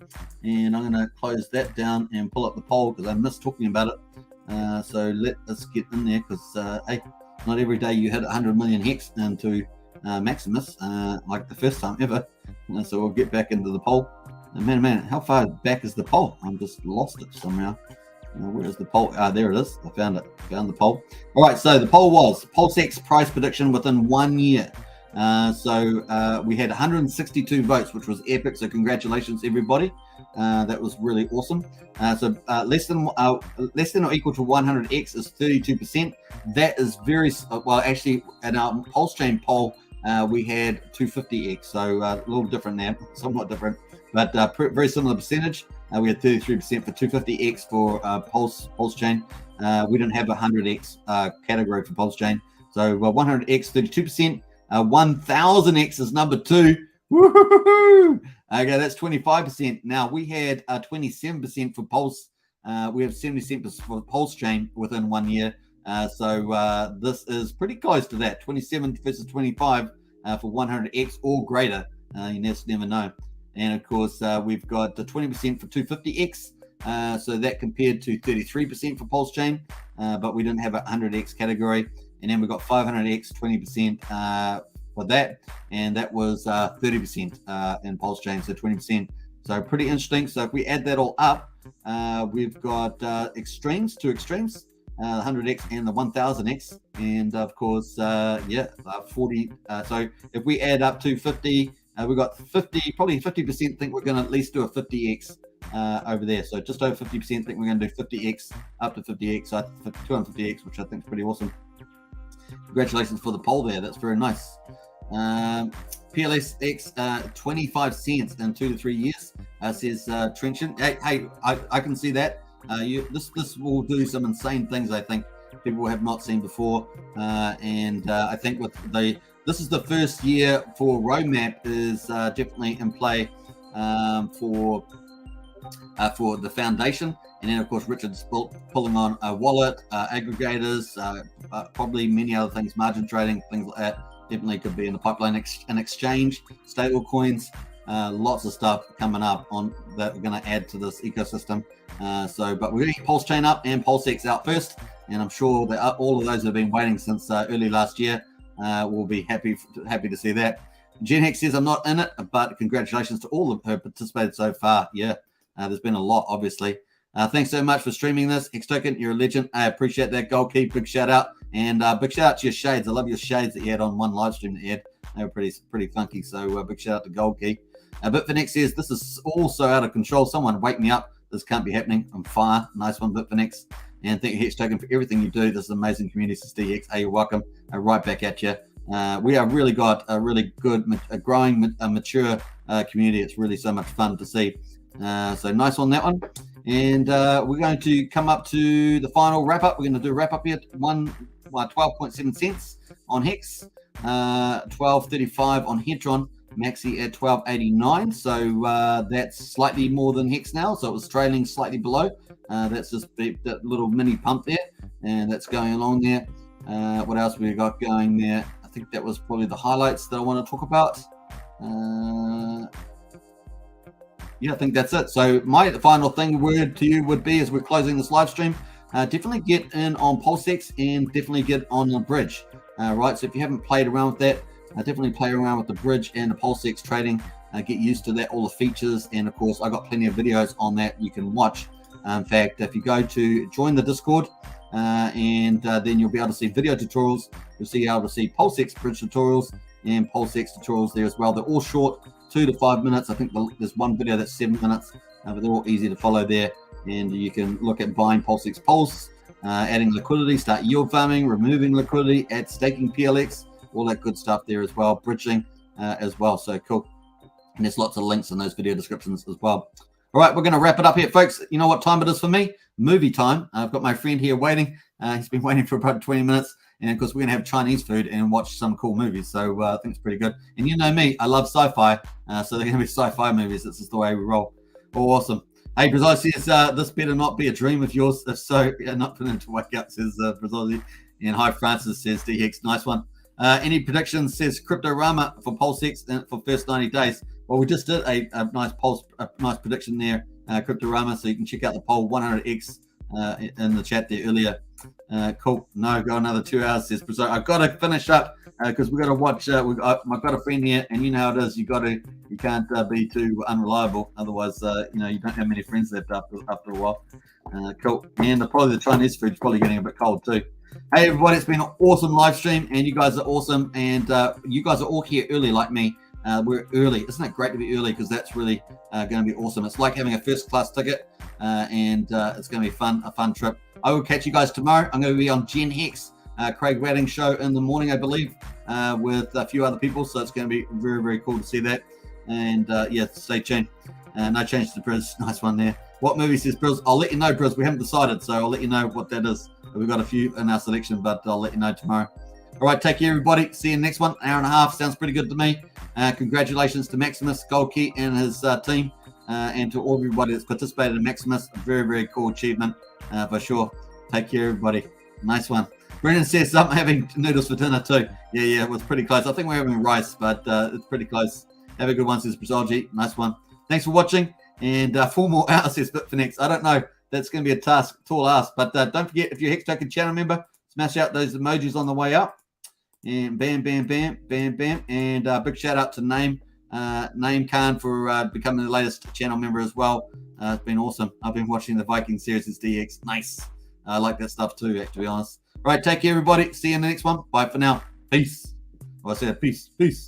and I'm going to close that down and pull up the poll because I missed talking about it. So let us get in there because hey, not every day you hit 100 million hex into Maximus like the first time ever. So we'll get back into the poll. Man, how far back is the poll? I'm just lost it somehow. Where is the poll? There it is. I found it. Found the poll. All right, so the poll was PulseX price prediction within 1 year. So we had 162 votes, which was epic. So congratulations, everybody. That was really awesome. So less than or equal to 100x is 32%. That is very well. Actually, in our Pulsechain poll, we had 250x. So a little different there, somewhat different. But very similar percentage. We had 33% for 250x for Pulsechain. We didn't have a 100x category for Pulsechain. So 100x, 32%. 1000x is number 2. Woohoo! Okay, that's 25%. Now we had 27% for Pulse. We have 70% for Pulsechain within 1 year. So this is pretty close to that. 27 versus 25 for 100x or greater. You just never know. And of course, we've got 20% for 250x. So that compared to 33% for Pulsechain, but we didn't have a 100x category. And then we got 500x, 20% for that. And that was 30% in Pulsechain, so 20%. So pretty interesting. So if we add that all up, we've got extremes, 2 extremes, 100x and the 1000x. And of course, 40. So if we add up to 50, we got 50, probably 50% think we're going to at least do a 50x over there. So just over 50% think we're going to do 50x, up to 50x, so 250x, which I think is pretty awesome. Congratulations for the poll there. That's very nice. PLSX 25 cents in 2 to 3 years, says Trenchant. Hey, I can see that. This will do some insane things, I think, people have not seen before. And I think with this is the first year for roadmap is definitely in play for the foundation. And then, of course, Richard's pulling on a wallet, aggregators, probably many other things, margin trading, things like that. Definitely could be in the pipeline, an exchange, stable coins, lots of stuff coming up on that we're going to add to this ecosystem. But we're going to get Pulsechain up and PulseX out first. And I'm sure that all of those have been waiting since early last year. We'll be happy to see that. Jen Hex says, I'm not in it, but congratulations to all of who have participated so far. Yeah, there's been a lot, obviously. Thanks so much for streaming this. Hex Token, you're a legend. I appreciate that. Gold Key, big shout out. And big shout out to your shades. I love your shades that you had on one live stream that you had. They were pretty funky. So big shout out to Gold Key. Bitfinex says, this is all so out of control. Someone wake me up. This can't be happening. I'm fire. Nice one, Bitfinex. And thank you, Hex Token, for everything you do. This is amazing community. This is DX. Hey, you're welcome. Right back at you. We have really got a really good, growing, mature community. It's really so much fun to see. So nice on that one. And we're going to come up to the final wrap up. We're going to do a wrap up here. 12.7 cents on Hex. 12.35 on Hedron. Maxi at 12.89. So that's slightly more than Hex now. So it was trailing slightly below. That's just that little mini pump there, and that's going along there. What else we got going there? I think that was probably the highlights that I want to talk about. Yeah, I think that's it. So my final word to you would be, as we're closing this live stream, definitely get in on PulseX and definitely get on the bridge. Right, so if you haven't played around with that, definitely play around with the bridge and the PulseX trading. Get used to that, all the features, and of course I got plenty of videos on that you can watch. In fact, if you go to join the Discord, and then you'll be able to see video tutorials. You'll be able to see PulseX bridge tutorials and PulseX tutorials there as well. They're all short, 2 to 5 minutes. I think there's one video that's 7 minutes, but they're all easy to follow there. And you can look at buying PulseX Pulse, adding liquidity, start yield farming, removing liquidity, add staking PLX, all that good stuff there as well, bridging as well. So cool. And there's lots of links in those video descriptions as well. All right, we're going to wrap it up here, folks. You know what time it is for me? Movie time. I've got my friend here waiting. He's been waiting for about 20 minutes. And of course, we're going to have Chinese food and watch some cool movies. So I think it's pretty good. And you know me, I love sci-fi. So they're going to be sci-fi movies. This is the way we roll. Oh, awesome. Hey, Brazil says, this better not be a dream of yours. If so, not for them to wake up, says Brazil. And hi, Francis, says DX. Nice one. Any predictions, says Cryptorama, for PulseX for first 90 days? Well, we just did a nice prediction there, Cryptorama, so you can check out the poll 100x in the chat there earlier. Cool. No, go another 2 hours, says Brazil. I've got to finish up because we've got to watch. I've got a friend here, and you know how it is. You can't be too unreliable, otherwise, you don't have many friends left after a while. Cool. And probably the Chinese food's probably getting a bit cold too. Hey everybody, it's been an awesome live stream, and you guys are awesome, and you guys are all here early like me. We're early. Isn't it great to be early? Because that's really going to be awesome. It's like having a first class ticket, and it's going to be a fun trip. I will catch you guys tomorrow. I'm going to be on Gen Hex, Craig Wadding's show in the morning, I believe, with a few other people. So it's going to be very, very cool to see that. And yeah, stay tuned. No change to Briz. Nice one there. What movie, says Briz? I'll let you know, Briz. We haven't decided, so I'll let you know what that is. We've got a few in our selection, but I'll let you know tomorrow. All right, take care, everybody. See you next one. An hour and a half. Sounds pretty good to me. Congratulations to Maximus, Goldkey, and his team, and to all everybody that's participated in Maximus. A very, very cool achievement for sure. Take care, everybody. Nice one. Brendan says, I'm having noodles for dinner too. Yeah, it was pretty close. I think we're having rice, but it's pretty close. Have a good one, says Brazilji. Nice one. Thanks for watching. And 4 more hours, says Bitfinex. I don't know. That's going to be a tall ask. But don't forget, if you're a Hex Token channel member, smash out those emojis on the way up. And bam, bam, bam, bam, bam. And big shout out to Name Khan for becoming the latest channel member as well. It's been awesome. I've been watching the Viking series as DX. Nice. I like that stuff too, to be honest. All right, take care, everybody. See you in the next one. Bye for now. Peace. Well, I said peace. Peace.